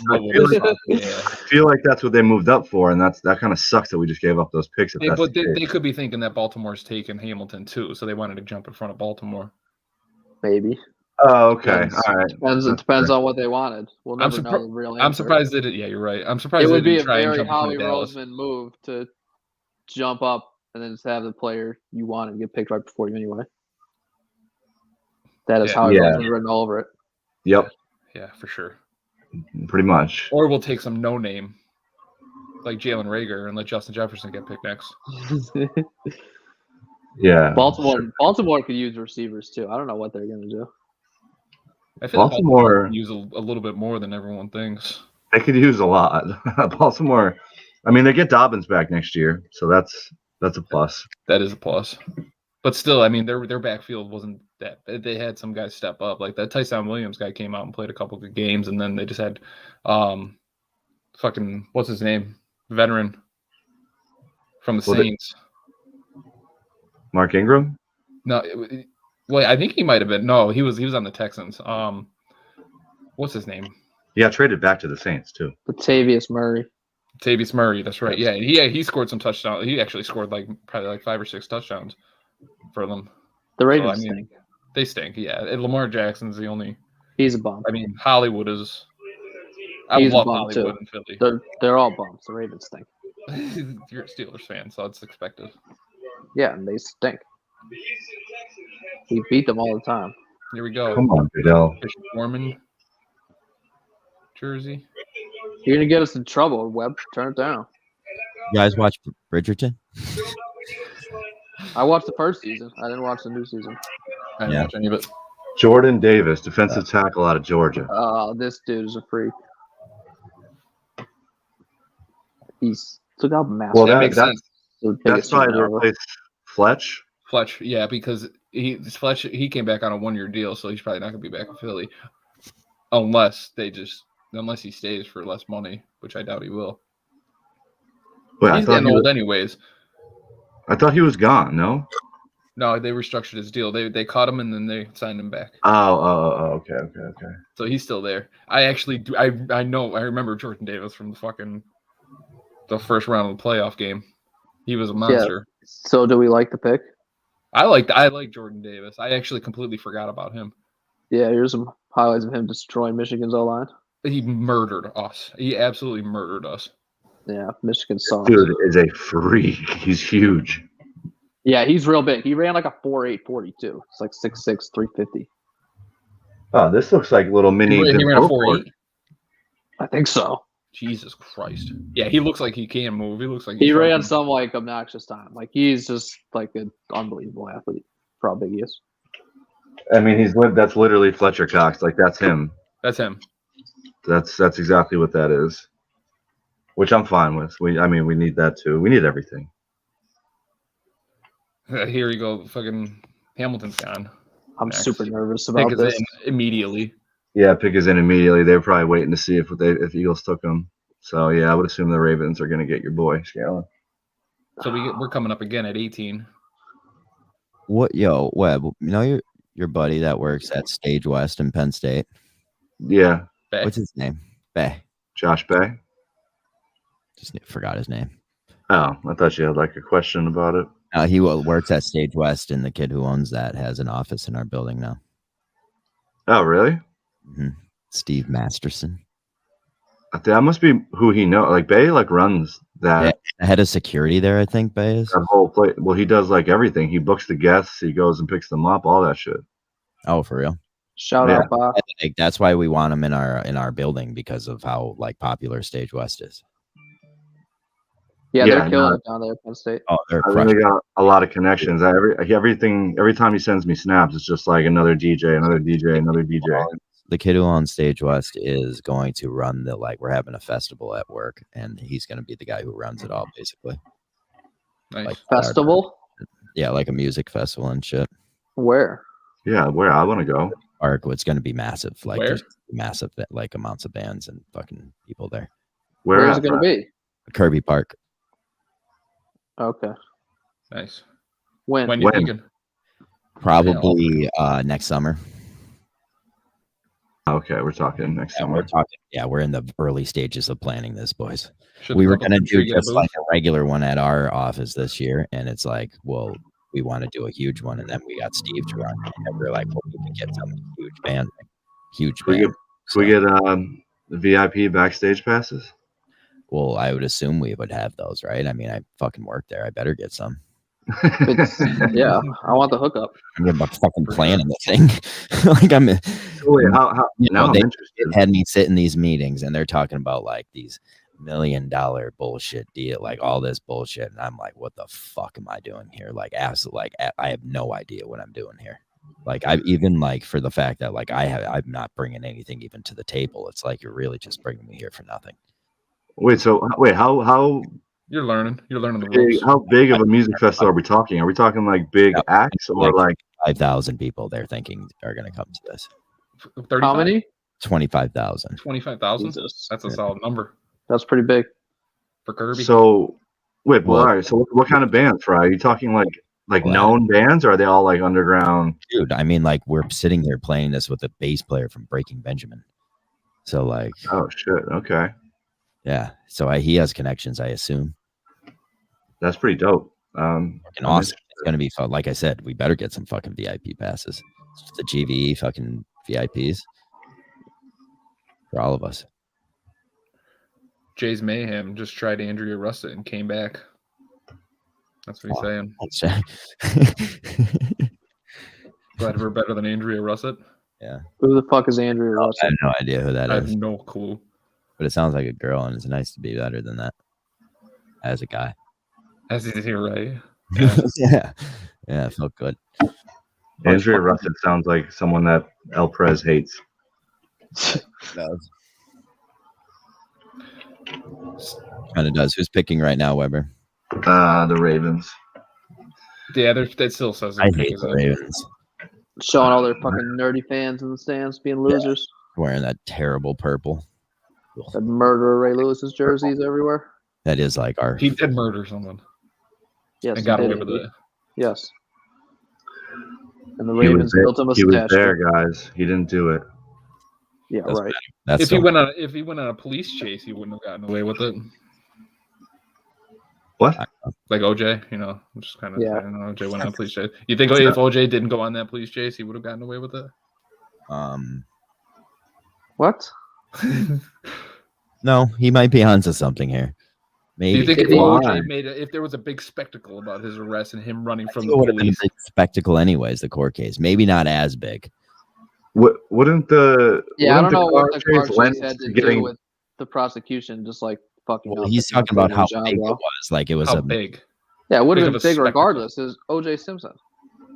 feel like that's what they moved up for, and that kind of sucks that we just gave up those picks. But they could be thinking that Baltimore's taking Hamilton too, so they wanted to jump in front of Baltimore. Maybe. Oh, okay. All right. It depends on what they wanted. We'll never know the real answer. I'm surprised that yeah, you're right. I'm surprised it would be a try very and Howie Roseman move to jump up and then just have the player you want and get picked right before you anyway. That is Howie Roseman written all over it. Yep. Yeah, for sure. Pretty much. Or we'll take some no name like Jalen Reagor and let Justin Jefferson get picked next. Yeah. Baltimore could use receivers too. I don't know what they're going to do. I feel Baltimore could use a little bit more than everyone thinks. They could use a lot. Baltimore, I mean, they get Dobbins back next year, so that's a plus. That is a plus. But still, I mean, their backfield wasn't that. They had some guys step up. Like that Tyson Williams guy came out and played a couple good games, and then they just had fucking what's his name? Veteran from the Saints. Mark Ingram? No, well, I think he might have been. No, he was on the Texans. What's his name? He got traded back to the Saints too. Latavius Murray. Latavius Murray, that's right. Yeah, he scored some touchdowns. He actually scored probably 5 or 6 touchdowns for them. The Ravens stink. They stink, yeah. And Lamar Jackson's the only. He's a bum. I mean, Hollywood is. He's love a bum Hollywood too. in Philly. They're all bums. The Ravens stink. You're a Steelers fan, so it's expected. Yeah, and they stink. We beat them all the time. Here we go. Come on, Goodell. Bishop Foreman jersey. You're gonna get us in trouble, Webb. Turn it down. You guys watch Bridgerton? I watched the first season. I didn't watch the new season. I didn't watch any of it. Jordan Davis, defensive tackle out of Georgia. This dude is a freak. Look how massive. Well, that makes sense. That's probably to replace Fletch. Fletch, yeah, because he came back on a 1-year deal, so he's probably not going to be back in Philly unless he stays for less money, which I doubt he will. Wait, he's getting old anyways. I thought he was gone. No, they restructured his deal. They caught him and then they signed him back. Oh, okay. So he's still there. I actually do. I remember Jordan Davis from the first round of the playoff game. He was a monster. Yeah. So do we like the pick? I like Jordan Davis. I actually completely forgot about him. Yeah, here's some highlights of him destroying Michigan's O-line. He murdered us. He absolutely murdered us. Yeah, Michigan sucks. Dude is a freak. He's huge. Yeah, he's real big. He ran like a 4.8 40 too. It's like 6'6", 350. Oh, this looks like little mini. He ran a 4.8. I think so. Jesus Christ. Yeah, he looks like he can move. He looks like He ran some like obnoxious time. Like he's just like an unbelievable athlete for how big he is. I mean, that's literally Fletcher Cox. Like that's him. That's him. That's exactly what that is. Which I'm fine with. We need that too. We need everything. Here you go. Fucking Hamilton's gone. I'm Next. super nervous about Pick this. is in immediately. Yeah, pick is in immediately. They're probably waiting to see if Eagles took him. So yeah, I would assume the Ravens are going to get your boy Scalen. So we're coming up again at 18. What, yo, Webb? You know your buddy that works at Stage West in Penn State. Yeah, Bay. What's his name? Bay. Josh Bay. Just forgot his name. Oh, I thought you had like a question about it. He works at Stage West, and the kid who owns that has an office in our building now. Oh, really? Mm-hmm. Steve Masterson. That must be who he knows. Like Bay, like runs that. Yeah, the head of security there, I think Bay is. That whole place. Well, he does like everything. He books the guests. He goes and picks them up. All that shit. Oh, for real? Shout out, Bob. Like, that's why we want him in our building because of how like popular Stage West is. Yeah, they're killing it down there at Penn State. Oh, they're I really got a lot of connections. Every time he sends me snaps, it's just like another DJ, another DJ, another DJ. The kid who owns Stage West is going to run we're having a festival at work, and he's going to be the guy who runs it all, basically. Nice. Like Festival? Yeah, like a music festival and shit. Where? Yeah, where I want to go. Park. It's going to be massive, like Where? just massive, like amounts of bands and fucking people there. Where is it going to be? Kirby Park. Okay. Nice. When you thinking? Probably next summer. Okay, we're talking next summer. We're in the early stages of planning this, boys. Should We were the going to couple do get a just booth? like a regular one at our office this year, and it's like, well, we want to do a huge one, and then we got Steve to run, and we're like, well, we can get some huge band. Can we get the VIP backstage passes? Well, I would assume we would have those, right? I mean, I fucking work there. I better get some. Yeah, I want the hookup. I'm fucking planning the thing. Like I'm. Wait, how? Now I'm they interested. had me sit in these meetings, and they're talking about like these $1 million bullshit deal, like all this bullshit, and I'm like, what the fuck am I doing here? Like, absolutely, like I have no idea what I'm doing here. Like I've even like for the fact that like I'm not bringing anything even to the table. It's like you're really just bringing me here for nothing. How You're learning the big, rules. how big of a music festival are we talking? Are we talking like big acts or like 5,000 people they're thinking are going to come to this? 35? How many? 25,000. 25,000? Jesus. That's a solid number That's pretty big. for Kirby. so? Wait, well, Well- all right. So what kind of bands, Fry? Are you talking like known bands, or are they all like underground? Dude, I mean, like we're sitting here playing this with a bass player from Breaking Benjamin. So like, Oh shit. Okay, yeah. So he has connections, I assume. that's pretty dope. Fucking I'm awesome. It's gonna be fun. Like I said, we better get some fucking VIP passes. The GBE fucking VIPs for all of us. Jay's Mayhem just tried Andrea Russett and came back. That's what he's saying. Glad we're better than Andrea Russett. Yeah. Who the fuck is Andrew I Russell? have no idea who that I have is, no clue. but it sounds like a girl, and it's nice to be better than that as a guy. As is here, right? Yeah, yeah, it felt good. Andrea Russett sounds like someone that El Prez hates. Kind of does. Who's picking right now, Weber? The Ravens. Yeah, that still says I hate the Ravens. Showing all their fucking nerdy fans in the stands being losers. Wearing that terrible purple. That murderer Ray Lewis's jerseys everywhere. That is like our. He did murder someone Yes, and got he away did. with it. Yes. And the He Ravens built him a was statue. there, guys. He didn't do it. Yeah, That's right. That's If so- he went on a police chase, he wouldn't have gotten away with it. What? Like OJ, you know, I'm just kind of Yeah. saying OJ went on police chase. You think if OJ didn't go on that police chase, he would have gotten away with it? What? No, he might be onto something here. Do you Maybe. think if Why? OJ if there was a big spectacle about his arrest and him running from the It would have been a police? big spectacle anyways, the court case. Maybe not as big. Wouldn't the Yeah, I don't know what car the car chase lend chase had to to do getting with the prosecution. Just like fucking. Well, up he's if not talking about doing how their job big it well. was. Like it was How a big? Yeah, it would Big have of been a big spectacle. regardless. It was OJ Simpson.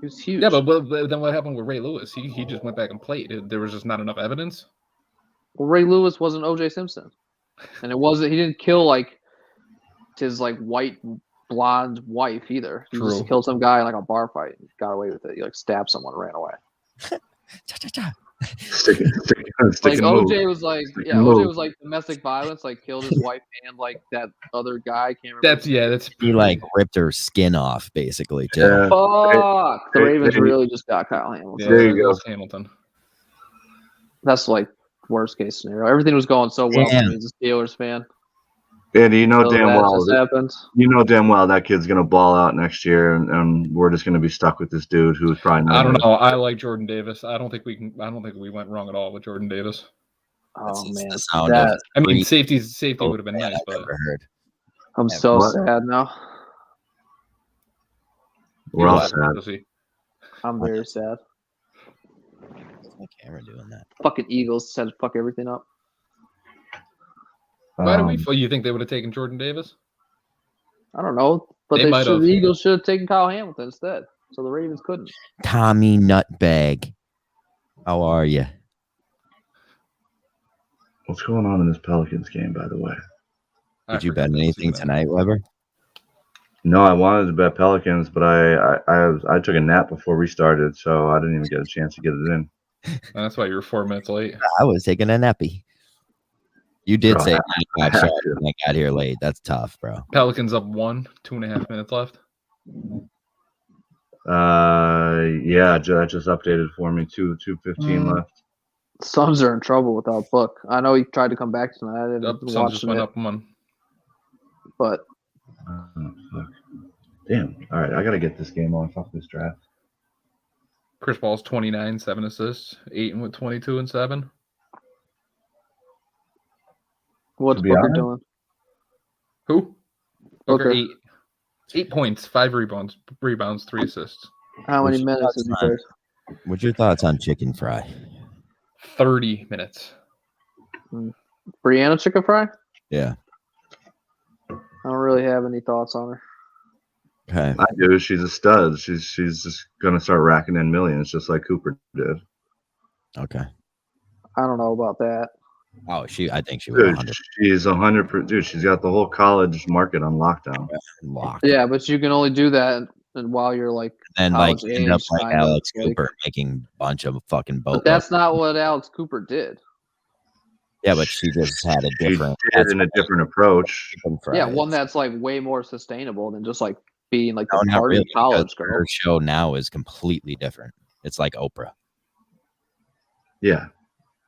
He was huge. Yeah, but then what happened with Ray Lewis? He just went back and played. There was just not enough evidence. Well, Ray Lewis wasn't OJ Simpson, and it wasn't. He didn't kill like his like white blonde wife either. He True. just killed some guy in like a bar fight and got away with it. He like stabbed someone and ran away. stick Like and move. OJ was like, Stick yeah, and OJ move. was like domestic violence, like killed his wife and like that other guy. Can't remember. That's he like ripped her skin off basically too. Yeah. Fuck. The Hey, Ravens hey. really just got Kyle Hamilton. yeah, There you it was go. Hamilton. That's like worst case scenario. Everything was going so well for Damn. me as a Steelers fan. Andy, you know So damn that well. just happened. You know damn well that kid's gonna ball out next year, and we're just gonna be stuck with this dude who's probably not. I don't know. I like Jordan Davis. I don't think we went wrong at all with Jordan Davis. Oh That's man, the sound that, of I mean, three safety would have been man nice, I've but ever heard. I'm Yeah, so what? sad now. We're all What's sad. I'm very sad. What's my camera doing that? Fucking Eagles said fuck everything up. Why do we? You think they would have taken Jordan Davis? I don't know, but They might have. the Eagles should have taken Kyle Hamilton instead, so the Ravens couldn't. Tommy Nutbag. How are you? What's going on in this Pelicans game, by the way? Did you bet anything tonight, Weber? No, I wanted to bet Pelicans, but I took a nap before we started, so I didn't even get a chance to get it in. That's why you were 4 minutes late. I was taking a nappy. You did Bro, say I 95 have shot to. when I got here late. That's tough, bro. Pelicans up 2.5 minutes left. Yeah, that just updated for me. 2:15 left. Suns are in trouble without Book. I know he tried to come back tonight. I didn't Suns watch just it, went up 1. but Oh, fuck. Damn. All right, I gotta get this game on. Fuck this draft. Chris Paul's 29, 7 assists, 8 with 22 and 7. what's To be Booker honest, doing? Who? Booker Booker. 8. 8 points, 5 rebounds, 3 assists. How many What's minutes your has he thoughts on- played? What's your thoughts on chicken fry? 30 minutes. Brianna Chicken Fry? Yeah. I don't really have any thoughts on her. Okay. I do. She's a stud. She's just gonna start racking in millions, just like Cooper did. Okay. I don't know about that. Oh, I think she was Dude, 100 she's 100%. Dude, she's got the whole college market on lockdown. locked. Yeah, but you can only do that and while you're like And like college end up age, like kind of, Alex like- Cooper making a bunch of fucking boat. But that's not what Alex Cooper did. Yeah, but she just had a She different. did in a different approach. chicken fry Yeah, one is. that's like way more sustainable than just like being like No, the not party really, college because girl. her show now is completely different. It's like Oprah. Yeah,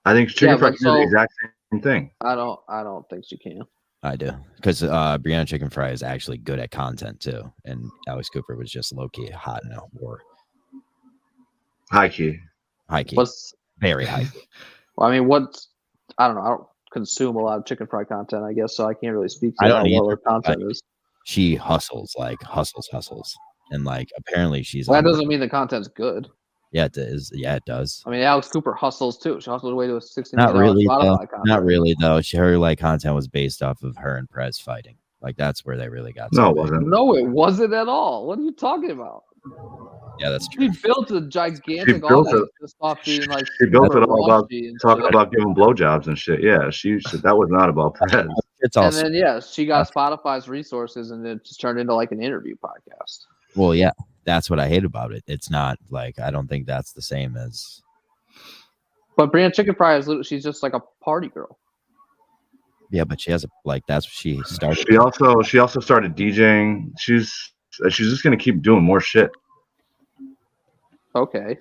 I think Chicken Yeah, Fry but can do the so- exact same thing. I don't think she can. I do, because Brianna Chicken Fry is actually good at content too, and Alex Cooper was just low key hot in a war. High key. High key, What's very high key. well, I mean, I don't know. I don't consume a lot of chicken fry content, I guess, so I can't really speak I to don't how well either, her content is. She hustles, and like apparently she's. Well, that on- doesn't mean the content's good. Yeah, it is. Yeah, it does. I mean, Alex Cooper hustles too. She hustled away to a $60 Not million really, though. Spotify contract. Not really though. Her like content was based off of her and Prez fighting. Like that's where they really got. No, so it big. wasn't. No, it wasn't at all. What are you talking about? Yeah, that's She true. built a gigantic built audience just off being like She built super it all about raunchy and talking shit. about giving blowjobs and shit. Yeah, that was not about Perez. It's And also then yeah, she got Spotify's resources and it just turned into like an interview podcast. well, yeah. That's what I hate about it. It's not like I don't think that's the same as. But Brianna Chicken Fry is she's just like a party girl. Yeah, but she has that's what she started. She also started DJing. She's just gonna keep doing more shit. Okay.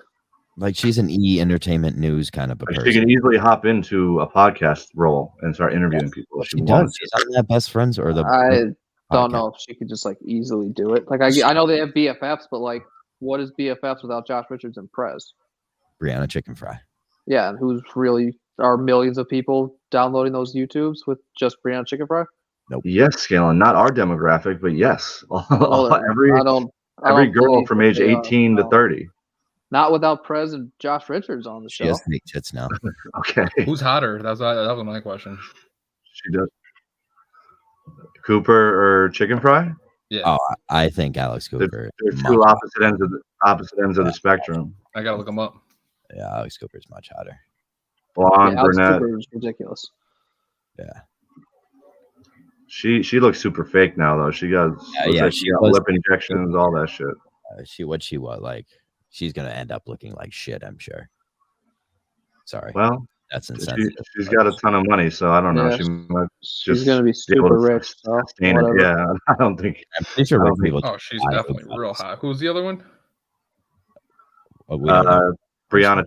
Like she's an entertainment news kind of a Like, person. she can easily hop into a podcast role and start interviewing people if she She wants. does. She's on that Best Friends or the. Don't know if she could just like easily do it. Like I know they have BFFs, but like, what is BFFs without Josh Richards and Prez? Brianna Chicken Fry. Yeah, and who's really are millions of people downloading those YouTubes with just Brianna Chicken Fry? Yes, Scalen, not our demographic, but yes, Well, every I don't girl believe from that age they are, 18 to no. 30. Not without Prez and Josh Richards on the She show. has fake tits now. Okay, Who's hotter? That was my question. she does. Cooper or Chicken Fry? Yeah, Oh, I think Alex Cooper. They're is two much- opposite ends of the spectrum. I gotta look them up. Yeah, Alex Cooper is much hotter. Blonde, Alex brunette. Cooper is ridiculous. Yeah. She looks super fake now though. She got she got was- lip injections, all that shit. She was like, she's gonna end up looking like shit. I'm sure. Sorry, Well, that's insensitive. she's got a ton of money, so I don't know. Yeah, She might She's just gonna be be able super to rich. So sustain it. whatever. Yeah, I don't think. I'm pretty sure I rich don't think- people. Oh, she's I definitely think real that's- hot. Who's the other one? We don't know. Brianna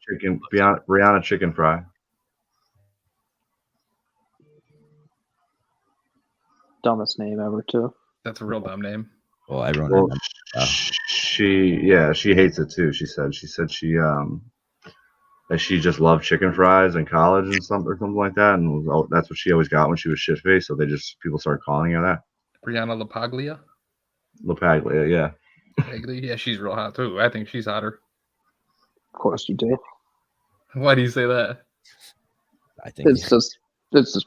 Chicken Fry. Dumbest name ever too. That's a real dumb name. Well, everyone Well, remembers. she hates it too. She said that she just loved chicken fries in college and something like that, and that's what she always got when she was shit faced. So people started calling her that. Brianna LaPaglia. LaPaglia, yeah. Yeah, she's real hot too. I think she's hotter. Of course you do. Why do you say that? I think It's just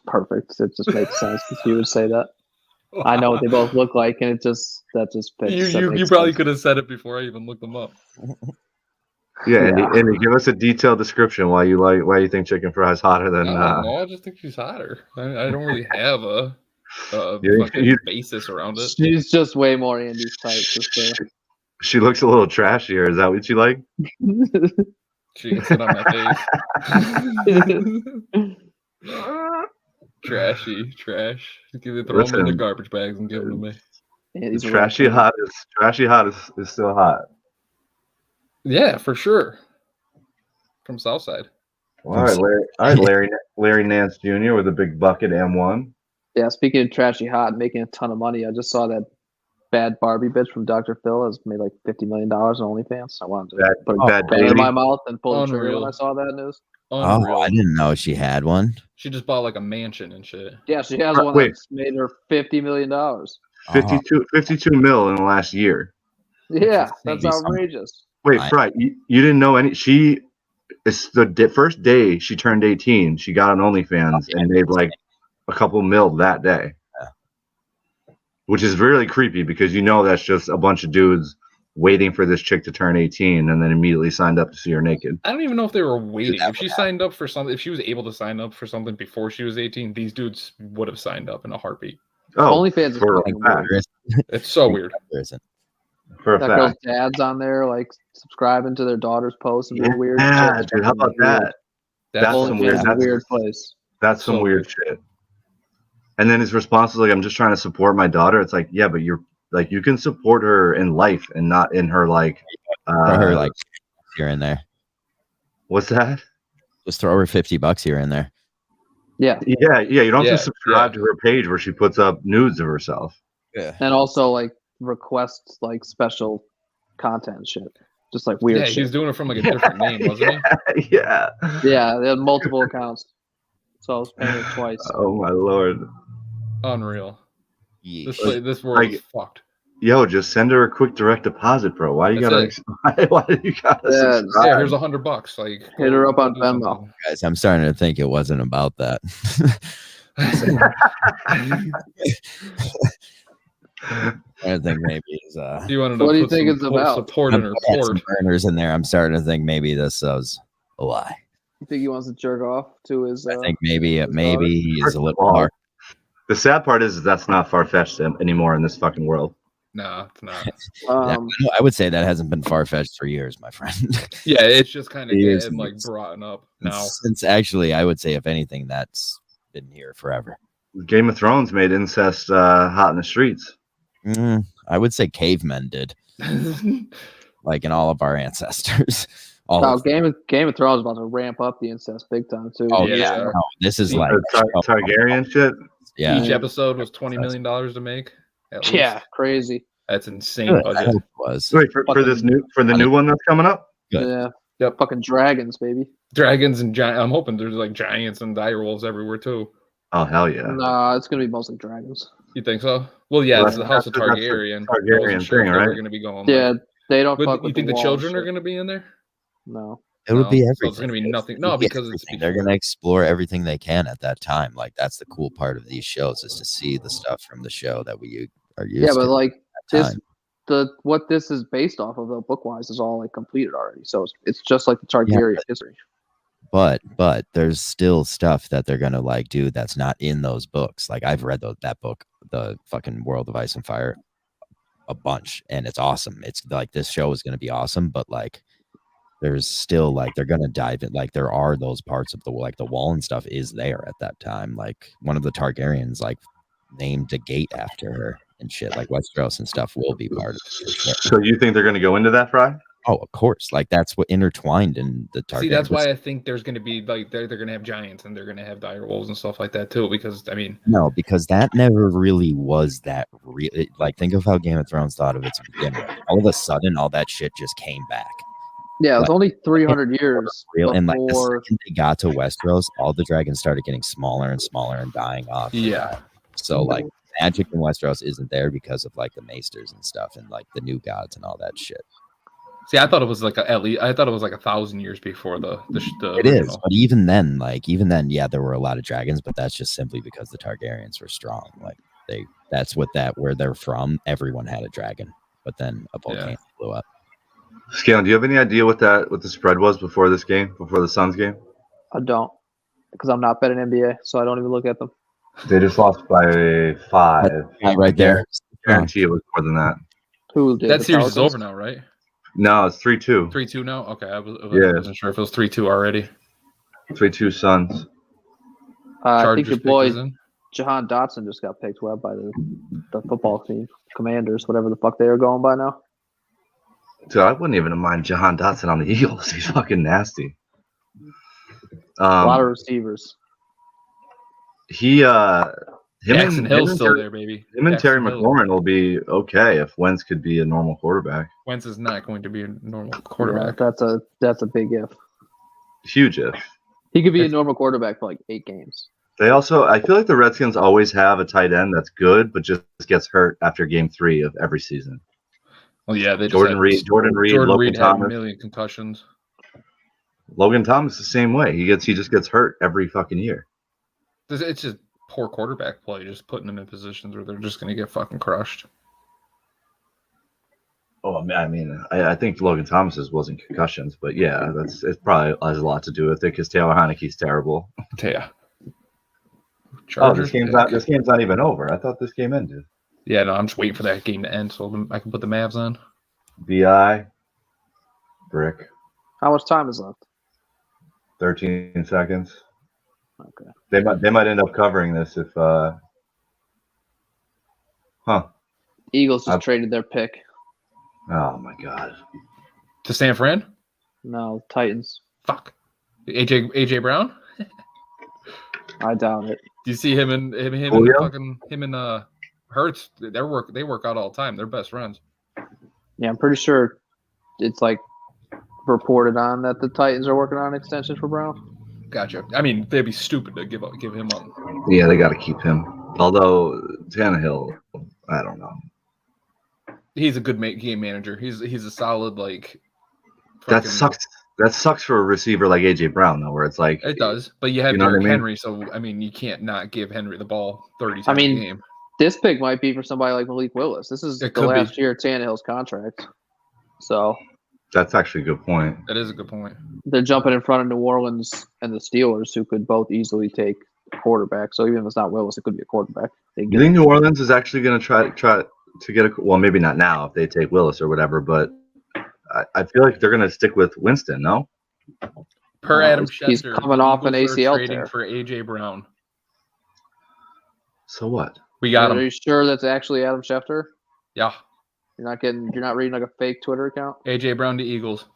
perfect. It just makes sense if you would say that. I know what they both look like, and that just fits. That You makes probably sense. could have said it before I even looked them up. Yeah, Yeah. and give us a detailed description why you think chicken fries hotter than. I don't know. I just think she's hotter. I don't really have a You- fucking you- basis around it. She's just way more Andy's type. Just, She looks a little trashier. Is that what you like? She can sit on my face. Trashy, trash. Throw them in the Listen. garbage bags and give them to me. Andy's Trashy hot is still hot. Yeah, for sure. From Southside. All right, Larry Nance Jr. with a big bucket M1. Yeah, speaking of trashy hot, making a ton of money. I just saw that bad Barbie bitch from Dr. Phil has made like $50 million on OnlyFans. I wanted to put a Bad pen in baby. my mouth and pull the trigger Unreal. when I saw that news. Unreal. Oh, I didn't know she had one. She just bought like a mansion and shit. Yeah, she has one Wait. that's made her $50 million. 52 mil in the last year. Yeah, That's that's insane. outrageous. Wait, I- Fry, you didn't know any? It's the first day she turned 18. She got on OnlyFans and made like a couple mil that day, Yeah. which is really creepy because that's just a bunch of dudes waiting for this chick to turn 18 and then immediately signed up to see her naked. I don't even know if they were waiting. that If she signed up for something, if she was able to sign up for something before she was 18, these dudes would have signed up in a heartbeat. Oh, OnlyFans is for a fucking fact. weird. It's so weird. There isn't. For a That girl's fact. dad's on there, like subscribing to their daughter's posts and doing weird Yeah, shit. dude, how about that? That's some OnlyFans weird. is a That's, weird place. that's some So weird shit. And then his response is like, "I'm just trying to support my daughter." It's like, yeah, but you're like, you can support her in life and not in her like. Throw her like here and there. What's that? Just throw her $50 here and there. Yeah, Yeah. You don't Yeah, have to subscribe to her page where she puts up nudes of herself. Yeah. and also like requests like special content and shit, just like weird Yeah, he shit. was doing it from like a different name, wasn't he? Yeah. Yeah, they had multiple accounts, so I was paying it twice. Oh my lord. Unreal. Yeah. This world Like- is fucked. Yo, just send her a quick direct deposit, bro. Why you That's gotta? Why do you gotta Yeah, subscribe? Yeah, here's $100. Like, Hit her up on do Venmo. something. Guys, I'm starting to think it wasn't about that. I think maybe it's You wanted to What do you put think some it's about? support in her had some court. burners in there. I'm starting to think maybe this was a lie. You think he wants to jerk off to his? I think maybe his he is a little Well, hard. The sad part is that's not far fetched anymore in this fucking world. No, it's not. Yeah, daughter. I would say that hasn't been far fetched for years, my friend. Yeah, it's just kind of Years getting like and brought up now. Since actually, I would say if anything, that's been here forever. Game of Thrones made incest hot in the streets. I would say cavemen did, like in all of our ancestors. All Oh, of- Game of Thrones is about to ramp up the incest big time too. oh yeah. yeah, no, this is like The Targaryen shit. yeah. Each episode was $20 million to make. at Yeah, least. crazy. That's insane Good. I budget. hope it was. Wait for the new one that's coming up. Good. Yeah. Yep. Fucking dragons, baby. Dragons and giant. I'm hoping there's like giants and direwolves everywhere too. Oh hell yeah! Nah, it's gonna be mostly dragons. You think so? Well, yeah, Well, it's the House of that's the Targaryen. Targaryen I wasn't sure thing, if they were right? going to be going. Yeah, like- they don't But fuck you with think the wall children and are going to be in there? No. It would be No, everything. so it's gonna be nothing. No, It would be because it's everything. They're before. gonna explore everything they can at that time. Like that's the cool part of these shows is to see the stuff from the show that we are used Yeah, to but like at that this, time. what this is based off of, though, book wise, is all like completed already. So it's just like the Targaryen history. But there's still stuff that they're gonna like do that's not in those books. Like I've read that book, the fucking World of Ice and Fire, a bunch, and it's awesome. It's like this show is gonna be awesome, but like there's still like they're gonna dive in. Like there are those parts of the like the wall and stuff is there at that time. Like one of the Targaryens like named a gate after her and shit. Like Westeros and stuff will be part of it. So you think they're going to go into that, Fry? Oh, of course. Like that's what intertwined in the Targaryen. See, that's why I think there's going to be like they're going to have giants and they're going to have direwolves and stuff like that too. Because I mean, no, because that never really was that real. Like think of how Game of Thrones thought of its beginning. All of a sudden, all that shit just came back. Yeah, it was Like, only 300 years Real and like the before. second they got to Westeros, all the dragons started getting smaller and smaller and dying off. yeah. So like magic in Westeros isn't there because of like the maesters and stuff and like the new gods and all that shit. See, I thought it was like at least I thought it was like 1,000 years before the It is, original. but even then, yeah, there were a lot of dragons, but that's just simply because the Targaryens were strong. Like that's what where they're from. Everyone had a dragon, but then a volcano blew up. Scale, do you have any idea what the spread was before this game, before the Suns game? I don't, because I'm not betting NBA, so I don't even look at them. They just lost by 5. Right there. Guarantee it was more than that. Who did That the series is Pelicans? over now, right? No, it's 3-2. 3-2 now. Okay, I Yeah. wasn't sure if it was 3-2 already. 3-2 Suns. I think Chargers your picked boy us in. Jahan Dotson just got picked up by the football team, Commanders, whatever the fuck they are going by now. Dude, I wouldn't even mind Jahan Dotson on the Eagles. He's fucking nasty. A lot of receivers. Jackson Hill's still there, baby. Him and Terry Jackson Hill. McLaurin will be okay if Wentz could be a normal quarterback. Wentz is not going to be a normal Yeah, quarterback. that's a big if. Huge if. He could be a normal quarterback for like 8 games. They also, I feel like the Redskins always have a tight end that's good, but just gets hurt after game 3 of every season. Well, yeah, they Jordan Reed, Jordan Logan Reed had a Thomas. million concussions. Logan Thomas the same way. He just gets hurt every fucking year. It's just poor quarterback play, just putting them in positions where they're just going to get fucking crushed. Oh, I mean, I think Logan Thomas's wasn't concussions, but yeah, it probably has a lot to do with it because Taylor Heineke's terrible. Yeah. This game's not even over. I thought this game ended. Yeah, no, I'm just waiting for that game to end so I can put the Mavs on. BI, brick, How much time is left? 13 seconds. Okay. They might end up covering this if Eagles just traded their pick. Oh my god. To San Fran? No, Titans. Fuck. AJ Brown? I doubt it. Do you see him and Hurts? They work out all the time. They're best friends. Yeah, I'm pretty sure it's like reported on that the Titans are working on an extension for Brown. Gotcha. I mean, they'd be stupid to give him up. Yeah, they got to keep him. Although Tannehill, I don't know. He's a good game manager. He's a solid like. That sucks. That sucks for a receiver like AJ Brown though, where it's like It does, but you have You know what Derrick I mean? Henry, so I mean, you can't not give Henry the ball 30 times mean, a game. This pick might be for somebody like Malik Willis. This is It the could be. last year of Tannehill's contract. So that's actually a good point. That is a good point. they're jumping in front of New Orleans and the Steelers, who could both easily take a quarterback. So even if it's not Willis, it could be a quarterback. You think New Orleans is actually going to try to get well, maybe not now if they take Willis or whatever, but I feel like they're going to stick with Winston. No. Per Adam he's Schefter, coming off an Eagles are ACL trading tear. for AJ Brown. So what? We got Are him. you sure that's actually Adam Schefter? Yeah, You're not reading like a fake Twitter account? AJ Brown to Eagles.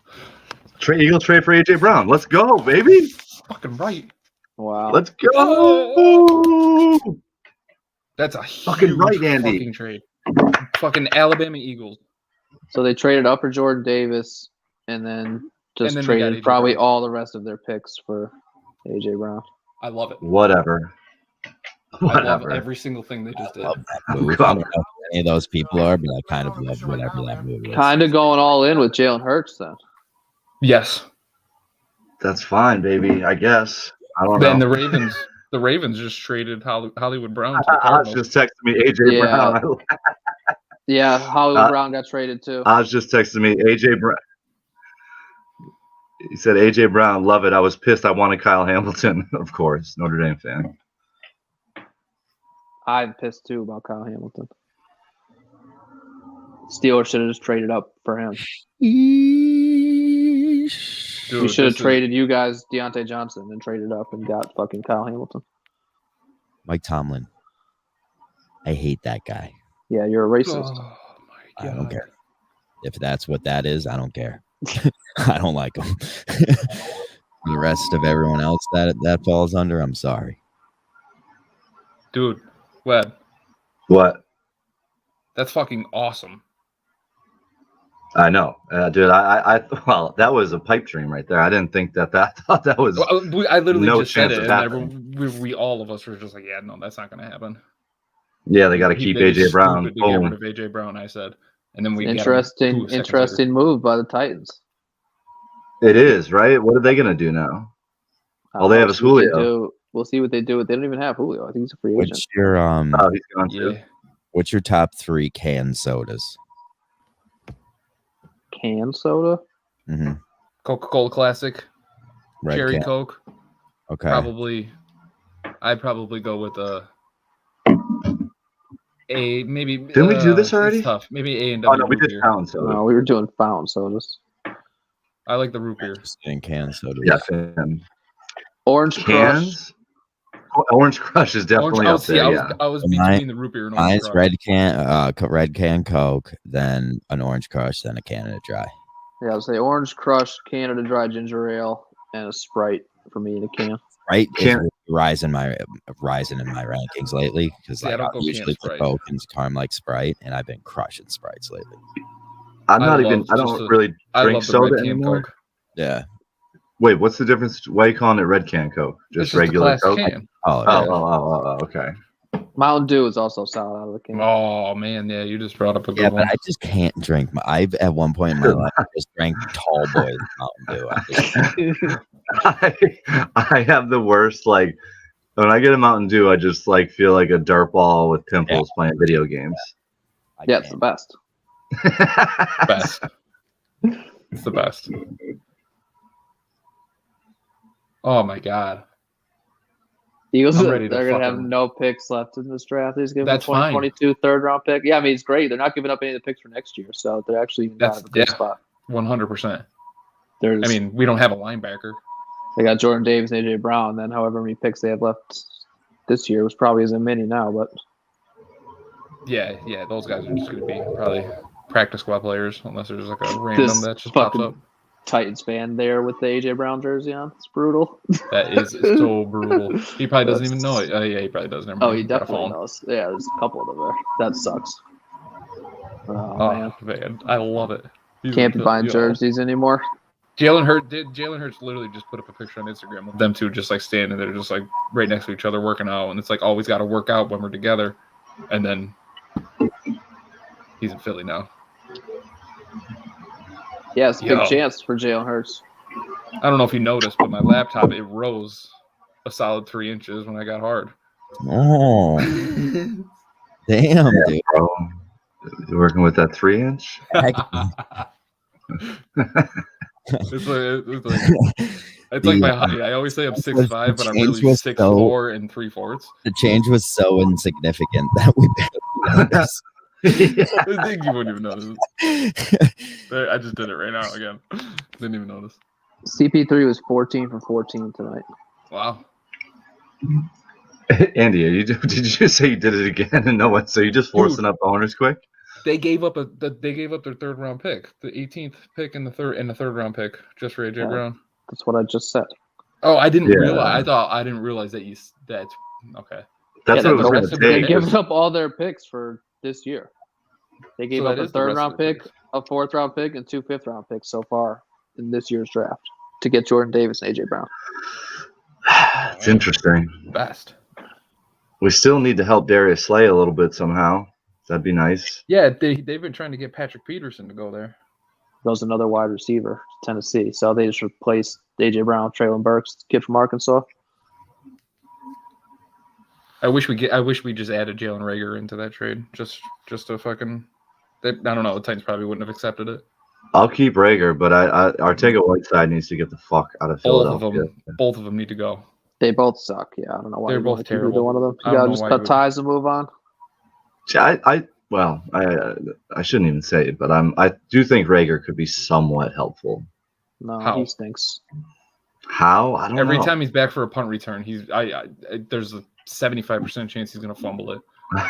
Eagles trade for AJ Brown. Let's go, baby. Fucking right. Wow. Let's go. That's a Fucking huge right, Andy. fucking trade. Fucking Alabama Eagles. So they traded up for Jordan Davis, and then just And then they got traded A.J. probably Brown. all the rest of their picks for AJ Brown. I love it. Whatever. I love Whatever. every single thing they just did. Love that move. I don't know who any of those people are, but I kind of love whatever that move is. Kind of going all in with Jalen Hurts then. Yes. That's fine, baby. I guess. I don't Then know. the Ravens just traded Hollywood Brown to the I was Cardinals. just texting me AJ Yeah. Brown. Yeah, Hollywood Brown got traded too. I was just texting me AJ Brown. He said AJ Brown, love it. I was pissed. I wanted Kyle Hamilton, of course, Notre Dame fan. I'm pissed too about Kyle Hamilton. Steelers should have just traded up for him. Dude, We should have this is- traded you guys Deontay Johnson and traded up and got fucking Kyle Hamilton. Mike Tomlin. I hate that guy. Yeah, you're a racist. Oh my god. I don't care. If that's what that is, I don't care. I don't like him. The rest of everyone else that falls under, I'm sorry. Dude, Webb, What? that's fucking awesome. I know, dude. Well, that was a pipe dream right there. I didn't think that. I thought that was. I literally No just said chance it, of and happening. we all of us were just like, yeah, no, that's not going to happen. Yeah, they got to He'd keep be AJ Brown. stupid to get rid Boom. of AJ Brown, I said. And then we Interesting move by the Titans. It is, right? What are they gonna do now? All they have is Julio. We'll see what they do. They don't even have Julio. I think he's a free agent. What's your Oh, he's gone too. Yeah. what's your top 3 canned sodas? Canned soda? Mm-hmm. Coca-Cola Classic, Red Cherry can. Coke. Okay. I'd probably go with a maybe. Didn't we do this already? It's tough. Maybe A and Oh W. no, we root did beer. pound soda. No, we were doing fountain sodas. I like the root beer. In canned sodas. Yes, and Orange Crush. cans. Orange Crush is definitely up there. Yeah. I was Mine- between the root beer and Orange Mine's Crush. red can Coke, then an Orange Crush, then a Canada Dry. Yeah, I would say Orange Crush, Canada Dry Ginger Ale, and a Sprite for me in a can. Right? Can- Is rising in my rankings lately because See, I like, don't I'll go usually can put Sprite. Coke and Carm like Sprite, and I've been crushing Sprites lately. I'm not I even. love I just don't the- really I drink love the soda red can anymore. Coke. Yeah. Wait, what's the difference? Why are you calling it red can Coke? It's Just regular a classic Coke? can. Oh, Oh, yeah. okay. Mountain Dew is also solid out of the can. Oh man, yeah, you just brought up a good Yeah, one. but I just can't drink. I've at one point in my life just drank Tall Boy Mountain Dew. I have the worst. Like when I get a Mountain Dew, I just like feel like a dirt ball with pimples playing video games. Yeah, it's the best. Best. It's the best. Oh my god. Eagles, I'm they're ready to going to have fucking- no picks left in this draft. They're just giving That's a 2022 third-round pick. Yeah, I mean, it's great. They're not giving up any of the picks for next year, so they're actually even down That's- in a good yeah. spot. 100%. There's, I mean, we don't have a linebacker. they got Jordan Davis and AJ Brown. Then however many picks they have left this year was probably as many now, but Yeah, those guys are just going to be probably practice squad players unless there's like a random This that just pops fucking- up. Titans fan there with the AJ Brown jersey on. It's brutal. That is so brutal. He probably doesn't even know it. Yeah, he probably does. Never Oh, mind. he He's got a definitely phone. knows. Yeah, there's a couple of them there. That sucks. Oh, man. Oh man, I love it. He's Can't be a- buying you know, jerseys anymore. Jalen Hurts literally just put up a picture on Instagram of them two just like standing there, just like right next to each other working out, and it's like always got to work out when we're together. And then he's in Philly now. Yeah, it's a Yo. big chance for Jalen Hurts. I don't know if you noticed, but my laptop it rose a solid 3 inches when I got hard. Oh, damn, dude. Bro, you're working with that 3-inch? Heck, It's like my height. I always say I'm 6'5", but I'm change really was 6'4" and 3/4. the change was so insignificant that we barely noticed. I think you wouldn't even notice. I just did it right now again. Didn't even notice. CP3 was 14 for 14 tonight. Wow. Andy, did you just say you did it again and no one? So you just forcing up owners quick? They gave up their third round pick, the 18th pick in the third round pick just for AJ Yeah. Brown. That's what I just said. Oh, I didn't Yeah. realize. I didn't realize that that's okay. That's Yeah, what it the was rest of going the to They take. gave up all their picks for this year. They gave So up that a is the rest of third-round the pick, a fourth-round pick, and 2 fifth-round picks so far in this year's draft to get Jordan Davis and AJ Brown. It's interesting. Best. We still need to help Darius Slay a little bit somehow. That'd be nice. Yeah, they've been trying to get Patrick Peterson to go there. Goes another wide receiver, Tennessee. So they just replaced AJ Brown, Traylon Burks, kid from Arkansas. I wish we just added Jalen Reagor into that trade. Just to fucking. I don't know. The Titans probably wouldn't have accepted it. I'll keep Rager, but Artega Whiteside needs to get the fuck out of Philadelphia. Both of them need to go. They both suck. Yeah, I don't know why. They're you both want to keep terrible. either one of them. I You don't gotta know just why cut you would- ties and move on. I shouldn't even say it, but I do think Rager could be somewhat helpful. No, How? he stinks. How? I don't know. Every time he's back for a punt return, there's a 75% chance he's gonna fumble it.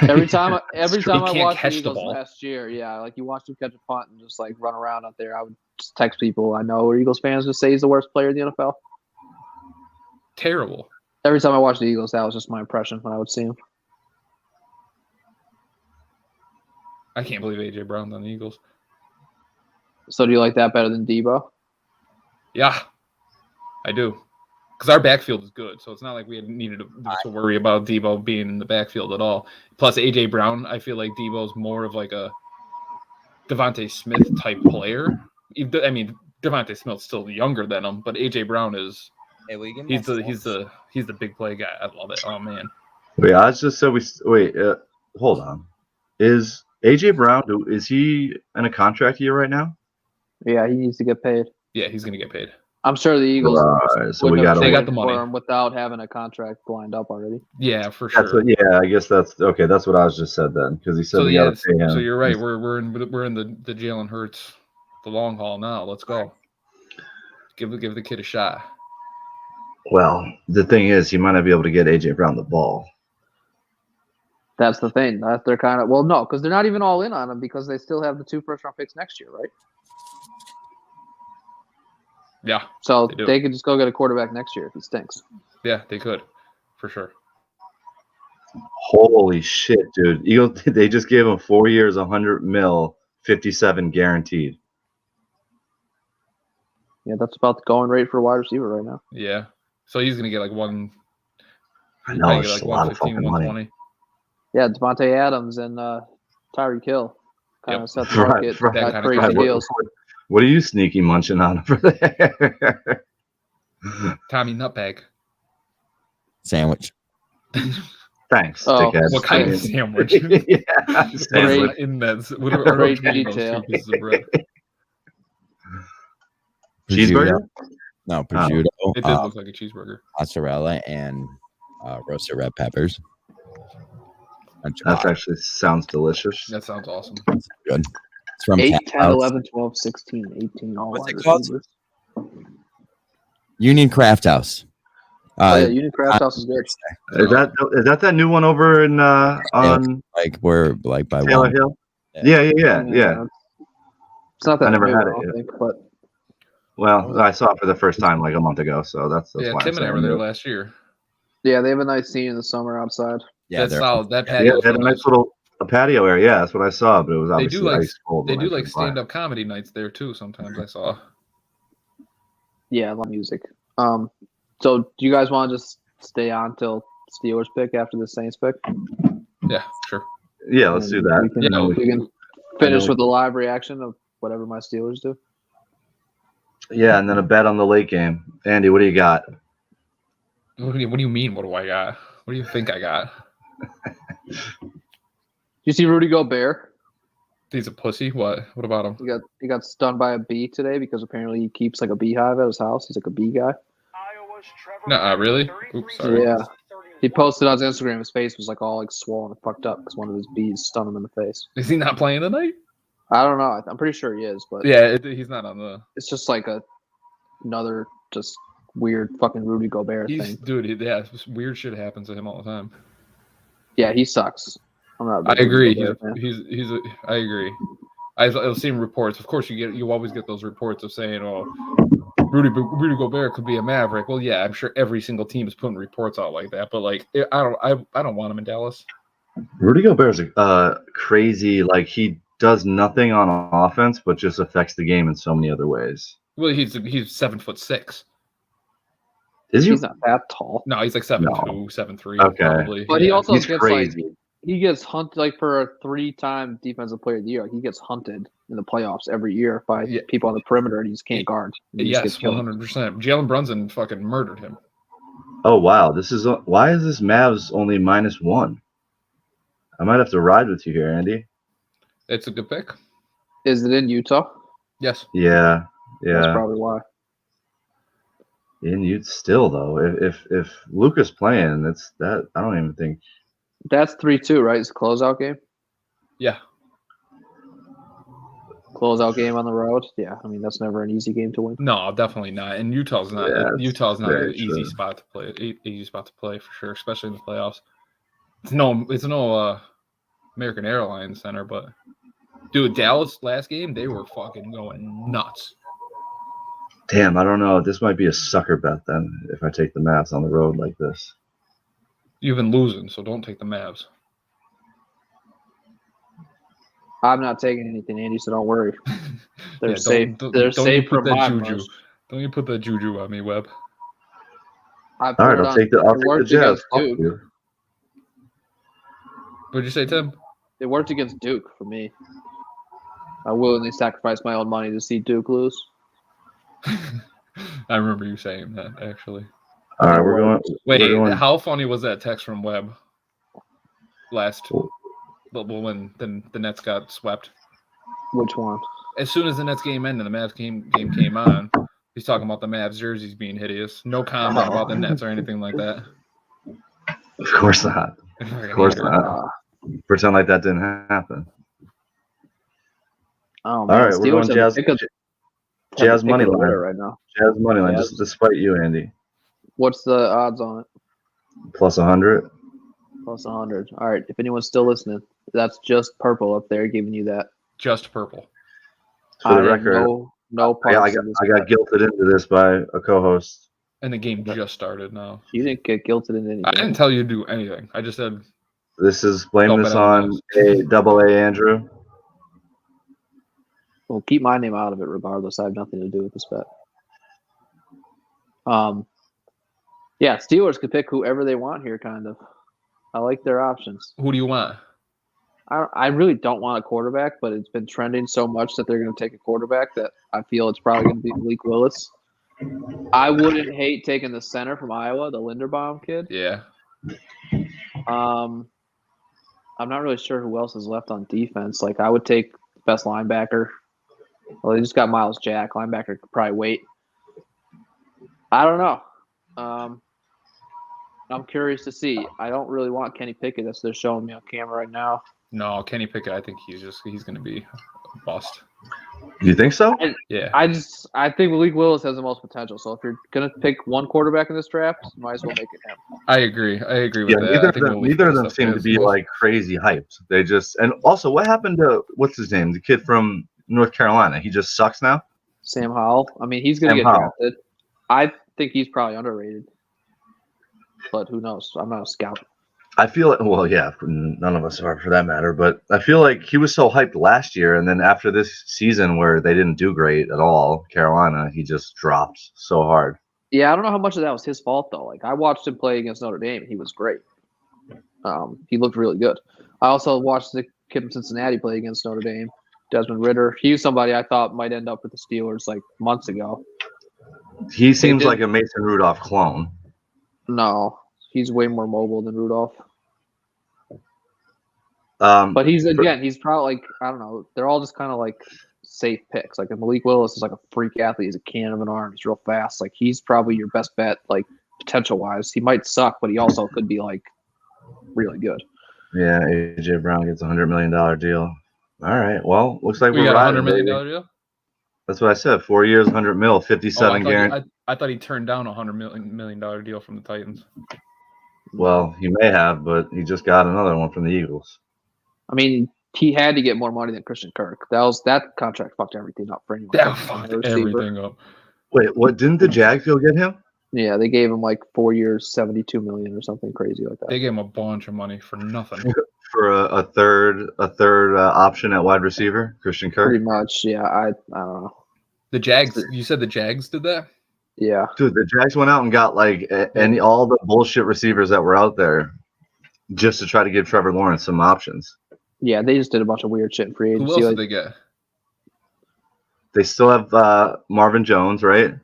Every time I He watched can't the catch the Eagles ball. last year, yeah, like you watched him catch a punt and just like run around out there. I would just text people I know are Eagles fans just say he's the worst player in the NFL. Terrible. Every time I watched the Eagles, that was just my impression when I would see him. I can't believe AJ Brown's on the Eagles. So do you like that better than Debo? Yeah, I do. Because our backfield is good, so it's not like we needed to worry about Debo being in the backfield at all. Plus, AJ Brown, I feel like Debo's more of like a Devontae Smith type player. I mean, Devontae Smith's still younger than him, but AJ Brown is he's the big play guy. I love it. Oh man. Wait, I just said hold on. Is AJ Brown? Is he in a contract year right now? Yeah, he needs to get paid. Yeah, he's gonna get paid. I'm sure the Eagles So we got They got to the money. for him without having a contract lined up already. Yeah, for sure. I guess that's okay. That's what I was just said then, because he said So we yeah, got to pay him. so you're right. We're in the Jalen Hurts, the long haul now. Let's go. Give the kid a shot. Well, the thing is, you might not be able to get AJ Brown the ball. That's the thing. That they're kind of no, because they're not even all in on him because they still have the 2 first-round picks next year, right? Yeah, So do. they could just go get a quarterback next year if he stinks. yeah, they could, for sure. Holy shit, dude! Eagles, they just gave him 4 years, $100 million, 57 guaranteed. Yeah, that's about the going rate for a wide receiver right now. Yeah, so he's gonna get like one. I he'll know probably it's get just a lot of 115, fucking money. 120. Yeah, Devontae Adams and Tyreek Hill kind Yep. of set the market. Right. That Got kind of crazy guy. deals. What are you sneaky munching on over there? Tommy Nutbag. Sandwich. Thanks, Oh, dickhead. What kind of I mean, sandwich? yeah, Great. In that, what are Great between those detail. 2 pieces of bread? cheeseburger? No, prosciutto, It did look like a cheeseburger. mozzarella, and roasted red peppers. And That ciabatta. actually sounds delicious. That sounds awesome. Good. It's from 8, Cat 10, House. 11, 12, 16, 18, all What's wide it called? receivers. Union Craft House. Yeah, Union Craft House is good. Is that new one over in on Like we're like by Taylor one. Hill? Yeah. It's not that I never new, had I it don't yet. think, but Well, I saw it for the first time like a month ago, so that's Yeah, why Tim and I I'm were saying there new. last year. yeah, they have a nice scene in the summer outside. Yeah, That's they're solid. That Yeah, patio. they had a nice little patio area. Yeah, that's what I saw, but it was They obviously do like ice cold. they when I do like drove by. stand-up comedy nights there too. Sometimes I saw. Yeah, I love music. So do you guys want to just stay on till Steelers pick after the Saints pick? Yeah, sure. Yeah, let's do that. We can, Yeah, we can finish with the live reaction of whatever my Steelers do. Yeah, and then a bet on the late game. Andy, what do you got? What do you mean? What do I got? What do you think I got? You see Rudy Gobert? He's a pussy. What? What about him? He got stung by a bee today because apparently he keeps like a beehive at his house. He's like a bee guy. No, really? Oops, sorry. Yeah. He posted on his Instagram. His face was like all like swollen and fucked up because one of his bees stung him in the face. Is he not playing tonight? I don't know. I'm pretty sure he is, but Yeah, he's not on the. it's just like another just weird fucking Rudy Gobert thing. Dude. Yeah, weird shit happens to him all the time. Yeah, he sucks. I'm not. a I big agree. Rudy Gobert fan. I agree. I've seen reports. Of course, you always get those reports of saying, "Oh, Rudy Gobert could be a Maverick." Well, yeah, I'm sure every single team is putting reports out like that. But like, I don't want him in Dallas. Rudy Gobert's crazy. Like he does nothing on offense, but just affects the game in so many other ways. Well, he's 7'6". Is he? He's not that tall. No, he's like 7'2", No. 7'3", Okay. probably. But he also He's gets crazy. like he gets hunted like for a 3-time defensive player of the year. He gets hunted in the playoffs every year by people on the perimeter, and he just can't guard. He just gets Yes, killed. 100%. Jalen Brunson fucking murdered him. Oh wow, why is this Mavs only -1? I might have to ride with you here, Andy. It's a good pick. Is it in Utah? Yes. Yeah. That's probably why. In Utah still though, if Luka's playing, it's that I don't even think. That's 3-2, right? It's a closeout game. Yeah. Closeout game on the road. Yeah, I mean that's never an easy game to win. No, definitely not. And Utah's not. Yeah, Utah's not very an easy true. spot to play. Easy spot to play for sure, especially in the playoffs. It's no American Airlines Center, but dude, Dallas last game they were fucking going nuts. Damn, I don't know. This might be a sucker bet then if I take the Mavs on the road like this. You've been losing, so don't take the Mavs. I'm not taking anything, Andy, so don't worry. They're Yeah, safe. don't They're you safe put from my that juju. mush. Don't you put that juju on me, Webb? I All put right, it I'll on. take the It worked Jazz. against Fuck Duke. you. What'd you say, Tim? It worked against Duke for me. I willingly sacrificed my own money to see Duke lose. I remember you saying that actually. All right, we're going. Wait, we're going, how funny was that text from Webb when the Nets got swept? Which one? As soon as the Nets game ended, the Mavs game came on. He's talking about the Mavs jerseys being hideous. No comment about the Nets or anything like that. Of course not. Of course not. Pretend like that didn't happen. Oh, All man. right, we're going Jazz money line right now. Jazz money line, just despite you, Andy. What's the odds on it? Plus 100. Plus 100. All right. If anyone's still listening, that's just purple up there giving you that. Just purple. For the record, no I parts got of this. I got guilted into this by a co-host. And the game just started now. You didn't get guilted into anything. I didn't tell you to do anything. I just said This is blame Don't this bet on on a double A Andrew. Well, keep my name out of it regardless. I have nothing to do with this bet. Yeah, Steelers could pick whoever they want here, kind of. I like their options. who do you want? I really don't want a quarterback, but it's been trending so much that they're going to take a quarterback that I feel it's probably going to be Malik Willis. I wouldn't hate taking the center from Iowa, the Linderbaum kid. Yeah. I'm not really sure who else is left on defense. Like, I would take the best linebacker. Well, they just got Miles Jack. Linebacker could probably wait. I don't know. I'm curious to see. I don't really want Kenny Pickett. That's they're showing me on camera right now. No, Kenny Pickett, I think he's going to be a bust. You think so? Yeah. I think Malik Willis has the most potential. So if you're gonna pick one quarterback in this draft, you might as well make it him. I agree with Yeah, that. neither of them seem to be like crazy hyped. They just and also what happened to what's his name? The kid from North Carolina. He just sucks now. Sam Howell. I mean, he's gonna Sam get Howell. drafted. I think he's probably underrated. But who knows? I'm not a scout. I feel like, well, yeah, none of us are for that matter, but I feel like he was so hyped last year, and then after this season where they didn't do great at all, Carolina, he just dropped so hard. Yeah, I don't know how much of that was his fault though. Like I watched him play against Notre Dame, and he was great. He looked really good. I also watched the kid from Cincinnati play against Notre Dame, Desmond Ridder. He's somebody I thought might end up with the Steelers like months ago. He seems like a Mason Rudolph clone. No, he's way more mobile than Rudolph. But he's probably like, I don't know. They're all just kind of like safe picks. Like Malik Willis is like a freak athlete. He's a cannon of an arm. He's real fast. Like he's probably your best bet, like potential wise. He might suck, but he also could be like really good. Yeah, AJ Brown gets $100 million deal. All right. Well, looks like we we're got riding, $100 million baby. deal. That's what I said. 4 years, 100 mil, 57 guaranteed. I thought he turned down $100 million deal from the Titans. Well, he may have, but he just got another one from the Eagles. I mean, he had to get more money than Christian Kirk. That contract fucked everything up for anyone. That fucked everything up. Wait, what? Didn't the Jags go get him? Yeah, they gave him like 4 years, $72 million or something crazy like that. They gave him a bunch of money for nothing. for a third option at wide receiver, Christian Kirk? Pretty much, yeah. I don't know. The Jags. You said the Jags did that? Yeah. Dude, the Jags went out and got like all the bullshit receivers that were out there just to try to give Trevor Lawrence some options. Yeah, they just did a bunch of weird shit in free agency. Who else did they get? They still have Marvin Jones, right?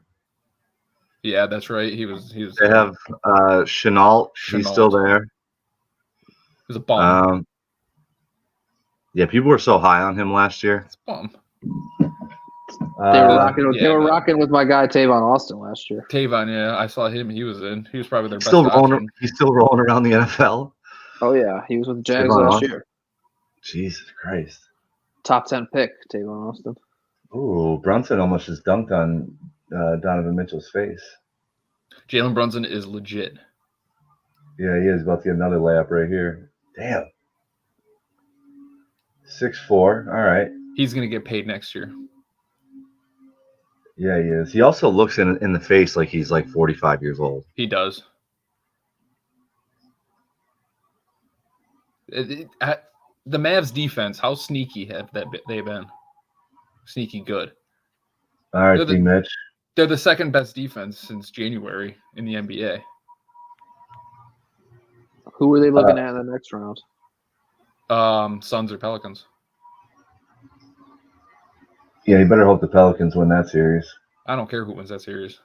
Yeah, that's right. He was. They have Chenault. He's still there. He was a bum. Yeah, people were so high on him last year. It's a bum. They were rocking with my guy Tavon Austin last year. Tavon, yeah, I saw him. He was in. He was probably their best option. He's still rolling around the NFL. Oh yeah, he was with the Jags last year. Jesus Christ! Top 10 pick, Tavon Austin. Ooh, Brunson almost just dunked on Donovan Mitchell's face. Jalen Brunson is legit. Yeah, he is about to get another layup right here. Damn. 6'4". All right. He's gonna get paid next year. Yeah, he is. He also looks in the face like he's like 45 years old. He does. The Mavs defense, how sneaky have they been? Sneaky good. All right, Mitch. They're the second best defense since January in the NBA. Who were they looking at in the next round? Suns or Pelicans. Yeah, you better hope the Pelicans win that series. I don't care who wins that series.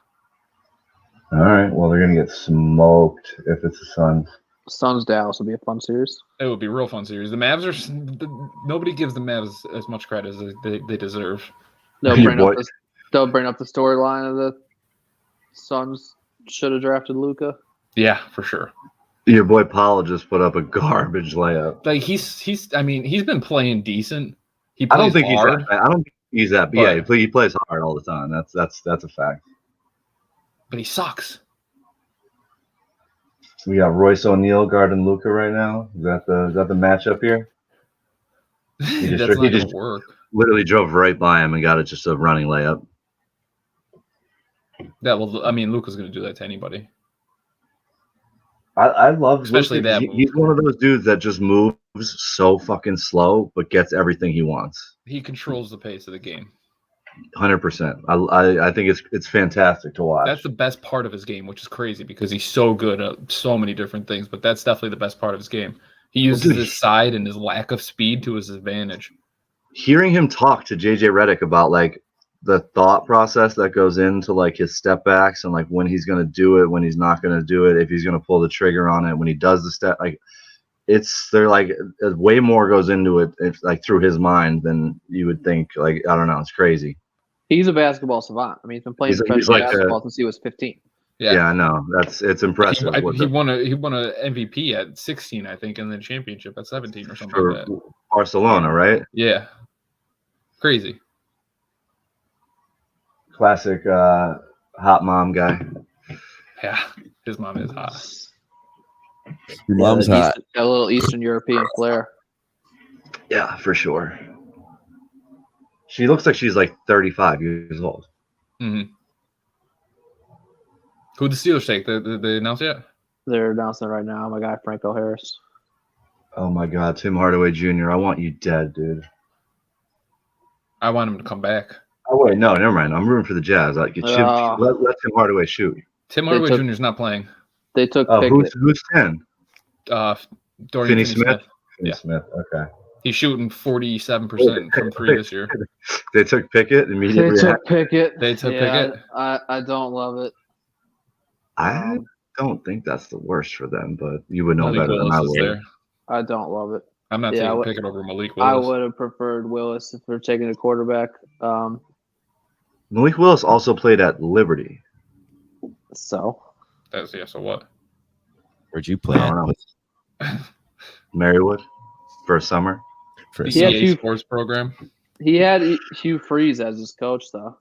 All right. Well, they're going to get smoked if it's the Suns. Suns Dallas will be a fun series. It would be a real fun series. The Mavs are nobody gives the Mavs as much credit as they deserve. They'll bring up the storyline of the Suns should have drafted Luka. Yeah, for sure. Your boy Paul just put up a garbage layup. Like he's been playing decent. He I plays don't think hard. I don't think he's that. But yeah, he plays hard all the time. That's a fact. But he sucks. We got Royce O'Neal guarding Luka right now. Is that the matchup here? He just work. Literally drove right by him and got it just a running layup. Luka's going to do that to anybody. I love especially Luka. that. He's one of those dudes that just moves so fucking slow, but gets everything he wants. He controls the pace of the game. 100%. I think it's fantastic to watch. That's the best part of his game, which is crazy because he's so good at so many different things. But that's definitely the best part of his game. He uses his side and his lack of speed to his advantage. Hearing him talk to JJ Redick about like the thought process that goes into like his step backs and like when he's going to do it, when he's not going to do it, if he's going to pull the trigger on it, when he does the step, like they're like way more goes into it like through his mind than you would think. Like, I don't know. It's crazy. He's a basketball savant. I mean, he's been playing professional basketball since he was 15. Yeah, I know. It's impressive. He won a MVP at 16, I think, and then championship at 17 or something for like that. Barcelona, right? Yeah. Crazy. Classic hot mom guy. Yeah, his mom is hot. Your mom's hot. A little Eastern European flair. Yeah, for sure. She looks like she's like 35 years old. Mm-hmm. Who'd the Steelers take? They announced yet? They're announcing it right now. My guy Franco Harris. Oh my God, Tim Hardaway Jr. I want you dead, dude. I want him to come back. Oh wait, no, never mind. I'm rooting for the Jazz. Like, let Tim Hardaway shoot. Tim Hardaway Jr. is not playing. They took. Who's 10? Dorian Finney-Smith. Yeah. Smith. Okay. He's shooting 47% from three this year. They took Pickett immediately. They took Pickett. Pickett. I don't love it. I don't think that's the worst for them, but you would know better than I would. I don't love it. I'm not taking Pickett over Malik Willis. I would have preferred Willis if we're taking a quarterback. Malik Willis also played at Liberty. So what? Where'd you play at? Marywood for a summer. For a CA sports program. He had Hugh Freeze as his coach, though.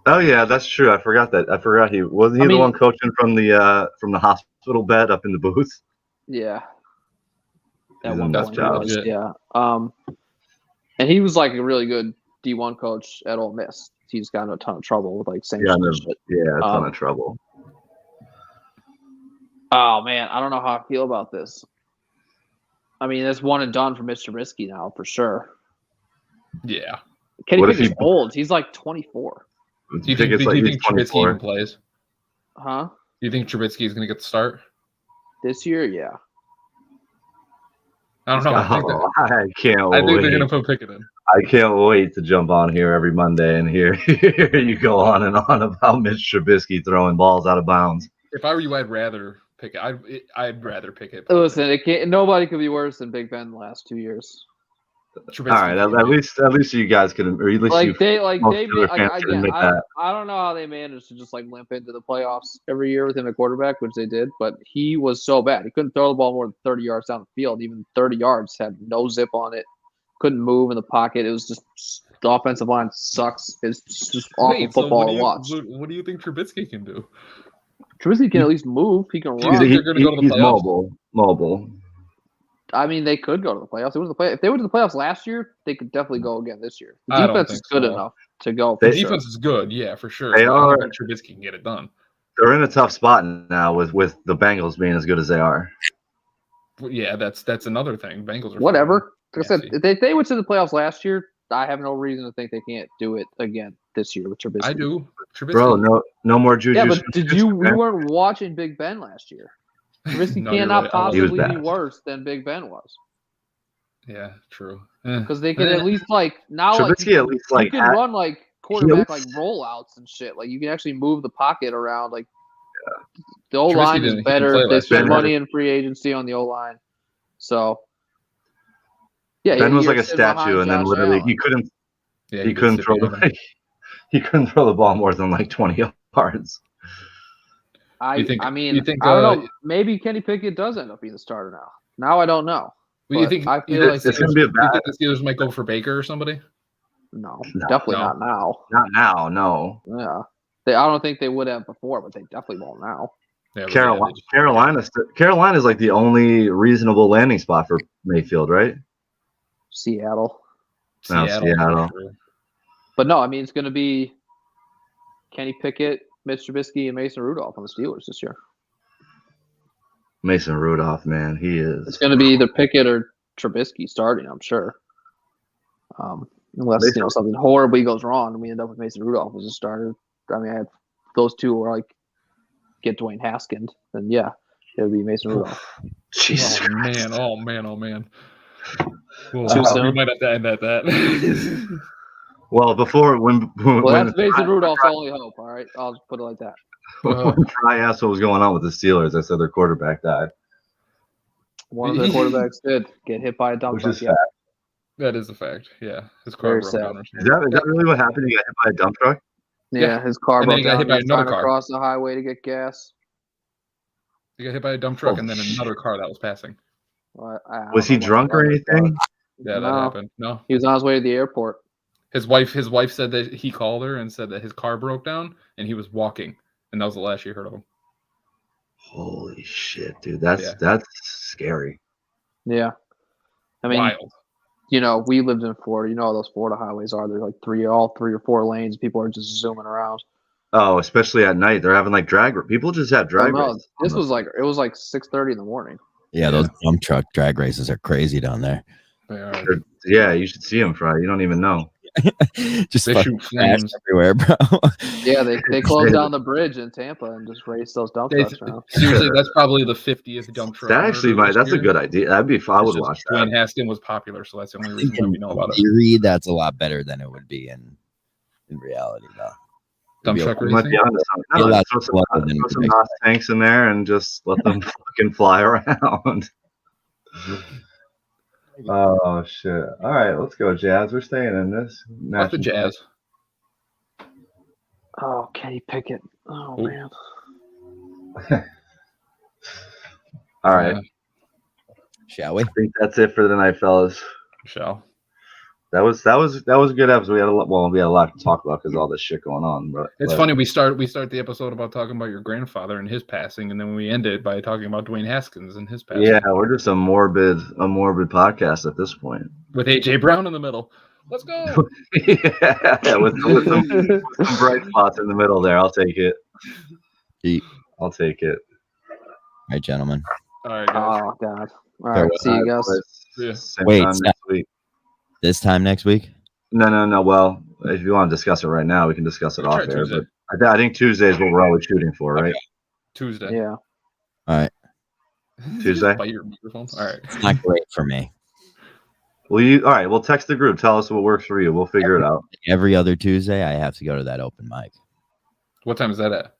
Oh yeah, that's true. I forgot that. I forgot he wasn't the one coaching from the hospital bed up in the booth. Yeah. At one point, yeah. And he was like a really good D1 coach at Ole Miss. He's gotten a ton of trouble with like sanctions. Yeah, a ton of trouble. Oh man, I don't know how I feel about this. I mean, that's one and done for Mr. Trubisky now for sure. Yeah. Kenny What if Pickett's he- old. He's like 24. Do you think he's Trubisky 24? even plays? Huh? Do you think Trubisky is going to get the start? This year, yeah. I don't know. I think, Oh, I can't I think wait. they're going to put Pickett in. I can't wait to jump on here every Monday and hear you go on and on about Mitch Trubisky throwing balls out of bounds. If I were you, I'd rather Pickett. I'd rather Pickett. Listen, it can't. Nobody could be worse than Big Ben the last 2 years. Trubisky, All right, at least you guys can, or at least Like you they most Steelers fans can admit that. I don't know how they managed to just like limp into the playoffs every year with him at quarterback, which they did, but he was so bad. He couldn't throw the ball more than 30 yards down the field. Even 30 yards had no zip on it. Couldn't move in the pocket. It was just the offensive line sucks. It's just awful football to watch. What do you think Trubisky can do? Trubisky can at least move. He can run. they're gonna go to the He's playoffs? mobile. I mean, they could go to the playoffs. If they went to the playoffs last year, they could definitely go again this year. The I don't defense think is good so. enough to go. The For sure. defense is good, yeah, for sure. They But I don't are- think Trubisky can get it done. They're in a tough spot now with the Bengals being as good as they are. But yeah, that's another thing. Bengals are Whatever. Like I said, Yeah, if they went to the playoffs last year, I have no reason to think they can't do it again this year with Trubisky. I do. Trubisky, Bro, no more Juju. Yeah, but did you? Smith-Schuster, We weren't watching Big Ben last year. Trubisky No, you're cannot right. I wasn't. He was possibly be bad. worse than Big Ben was Yeah, true. because they can at least like now. Trubisky at least you like can run like quarterback like least- rollouts and shit. Like you can actually move the pocket around. Like the O Trubisky line didn't- is he didn't better. play They last spent year. money in free agency on the O line, so yeah. Ben was you're like a sitting behind statue, and then Josh literally Allen. he couldn't Yeah, throw the ball more than like 20 yards. You think- I mean, you think, I don't know. Maybe Kenny Pickett does end up being the starter now. Now I don't know. Well, you But think I you feel think like it's gonna be a you bad. think the Steelers might go for Baker or somebody? No, No. definitely No. not now. Not now, no. Yeah, I don't think they would have before, but they definitely won't now. Yeah, but Carolina, yeah, Carolina is like the only reasonable landing spot for Mayfield, right? Seattle, No, Seattle. for sure. but no, I mean it's going to be Kenny Pickett, Mitch Trubisky, and Mason Rudolph on the Steelers this year. Mason Rudolph, man, he is. It's going to be either Pickett or Trubisky starting, I'm sure. Unless Mason- something horribly goes wrong and we end up with Mason Rudolph as a starter. I mean, I had those two were like get Dwayne Haskins, then yeah, it would be Mason Rudolph. Jesus Oh Christ. man, oh man, oh man. Well, Too we soon? might have to end at that. Well, before when Well, that's Mason Rudolph's only hope. All right, I'll just put it like that. when Fry asked what was going on with the Steelers, I said their quarterback died, One of their quarterbacks did get hit by a dump which truck. is Yeah, sad. That is a fact. Yeah, his car Very broke sad. down or Is something. that really what happened? He got hit by a dump truck? yeah, his car And then broke he got down. hit by He was another trying to car. cross the highway to get gas. He got hit by a dump truck Oh, and then another car that was passing. Well, I don't Was he know what drunk or it was. anything? Yeah, that No. happened. No, He was on his way to the airport. his wife said that he called her and said that his car broke down and he was walking, and that was the last she heard of him. Holy shit, dude. That's Yeah. scary. Yeah, I mean, Wild. we lived in Florida. You know how those Florida highways are. They're like three or four lanes. People are just zooming around. Oh, especially at night. They're having like people just have drag No, races. this was like it was like 6:30 in the morning. Yeah, those dump truck drag races are crazy down there. They are. Yeah, you should see them, Fry. You don't even know. Just They fucking shoot trash flames. everywhere, bro. Yeah, they closed down the bridge in Tampa and just raced those dump trucks around. Seriously, that's probably the 50th dump truck. That actually murder might. this That's a year. good idea. That'd be. I It's would just watch Dwayne that. Haskins was popular, so that's the only I reason think why in we know about it. theory, that's a lot better than it would be in reality, though. Dump It'd be a truck We might racing. be onto something. Be a lot Throw some, slower than throw some predicted. NOS tanks in there and just let them fucking fly around. Oh shit! All right, let's go, Jazz. We're staying in this. Fuck the Jazz. Oh, Kenny Pickett. Oh Ooh. man. All right, Yeah, Shall we? I think that's it for the night, fellas. Michelle. That was a good episode. We had a lot to talk about because all this shit going on. But It's funny we start the episode about talking about your grandfather and his passing, and then we end it by talking about Dwayne Haskins and his passing. Yeah, we're just a morbid podcast at this point. With AJ Brown in the middle. Let's go. Yeah, with some bright spots in the middle there. I'll take it. Eat. I'll take it. All right, gentlemen. All right, guys. Oh god. All right, see you guys. Yeah. Same Wait, time next week. This time next week? No. Well, if you want to discuss it right now, we can discuss it We'll try off air. Tuesday. But I think Tuesday is what we're always shooting for, right? Tuesday. Yeah. All right. Tuesday? Bite your microphone. All right. It's not great for me. All right. We'll text the group. Tell us what works for you. We'll figure it out. Every other Tuesday, I have to go to that open mic. What time is that at?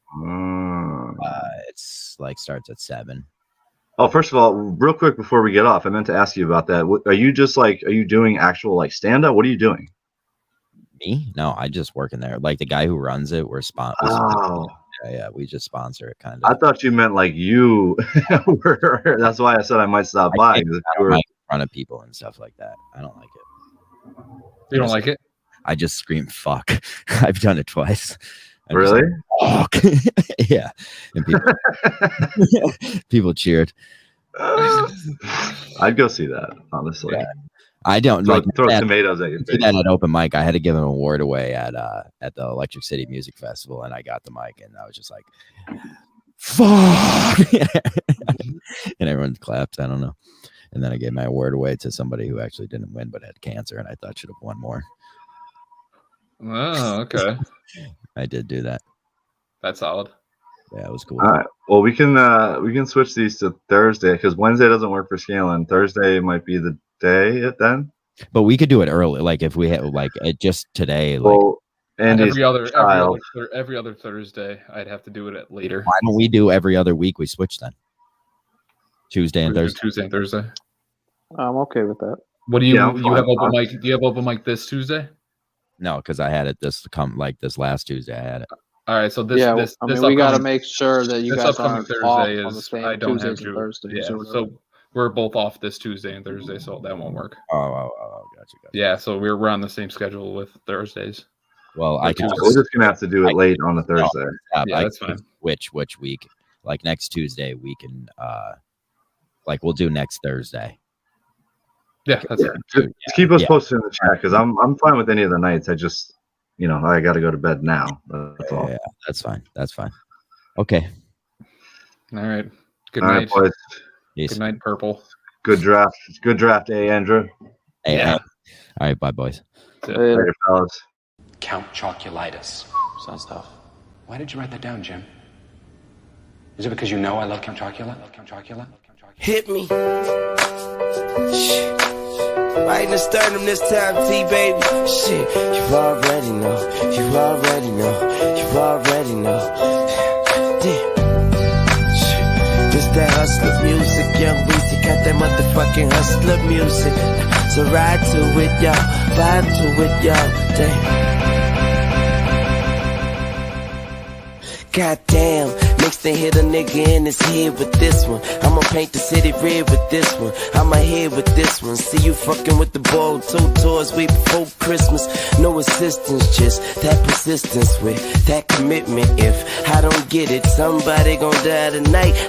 It's like starts at 7. Oh, first of all, real quick before we get off, I meant to ask you about that. Are you doing actual like stand up? What are you doing? Me? No, I just work in there. Like the guy who runs it, we're sponsored. Oh. Yeah, we just sponsor it kind of. I thought you meant like you were. That's why I said I might stop by. I don't like in front of people and stuff like that. I don't like it. You don't like it? I just scream fuck. I've done it twice. Really? Fuck. Yeah. And people cheered. I'd go see that, honestly. Yeah. I don't throw tomatoes at your face. That at open mic. I had to give an award away at the Electric City Music Festival, and I got the mic, and I was just like, "Fuck!" And everyone clapped. I don't know. And then I gave my award away to somebody who actually didn't win, but had cancer, and I thought should have won more. Oh, okay. I did do that. That's solid. Yeah, it was cool. All right. Well, we can switch these to Thursday because Wednesday doesn't work for scaling. Thursday might be the day then. But we could do it early, like if we had like it just today. Like, well, and every other Thursday, I'd have to do it at later. why don't we do every other week? We switch then. Tuesday and Thursday. Tuesday and Thursday. I'm okay with that. What do you Yeah, you have open mic? Do you have open mic this Tuesday? No, because I had it this last Tuesday. I had it. All right, so we got to make sure that you guys upcoming aren't Thursday off is on the same I don't have Tuesdays and to. Thursdays. Yeah, so we're both off this Tuesday and Thursday, so that won't work. Oh, gotcha. Yeah, so we're on the same schedule with Thursdays. Well, I can. We're just gonna have to do it late on the Thursday. Yeah, that's fine. Which week? Like next Tuesday, we can. Like we'll do next Thursday. Yeah, that's Just keep us posted in the chat because I'm fine with any of the nights. I just, I got to go to bed now. That's all. Yeah, that's fine. That's fine. Okay. All right. Good All night. right, boys. Peace. Good night, Purple. Good draft. Good draft, Andrew. Hey, Yeah. All right. Bye, boys. Later, fellas. Count Chocolitis. Sounds tough. Why did you write that down, Jim? Is it because you know I love Count Chocula? Hit me. Shit. Right in the sternum this time, T-baby. Shit, you already know. You already know. You already know. Damn. Shit. This that hustler music, young Weezy got that motherfucking hustler music. So ride to it, y'all. Vibe to it, y'all. Damn. Goddamn, next thing hit a nigga in his head with this one. I'ma paint the city red with this one. I'ma head with this one. See you fucking with the ball 2 tours way before Christmas. No assistance, just that persistence with that commitment. If I don't get it, somebody gon' die tonight.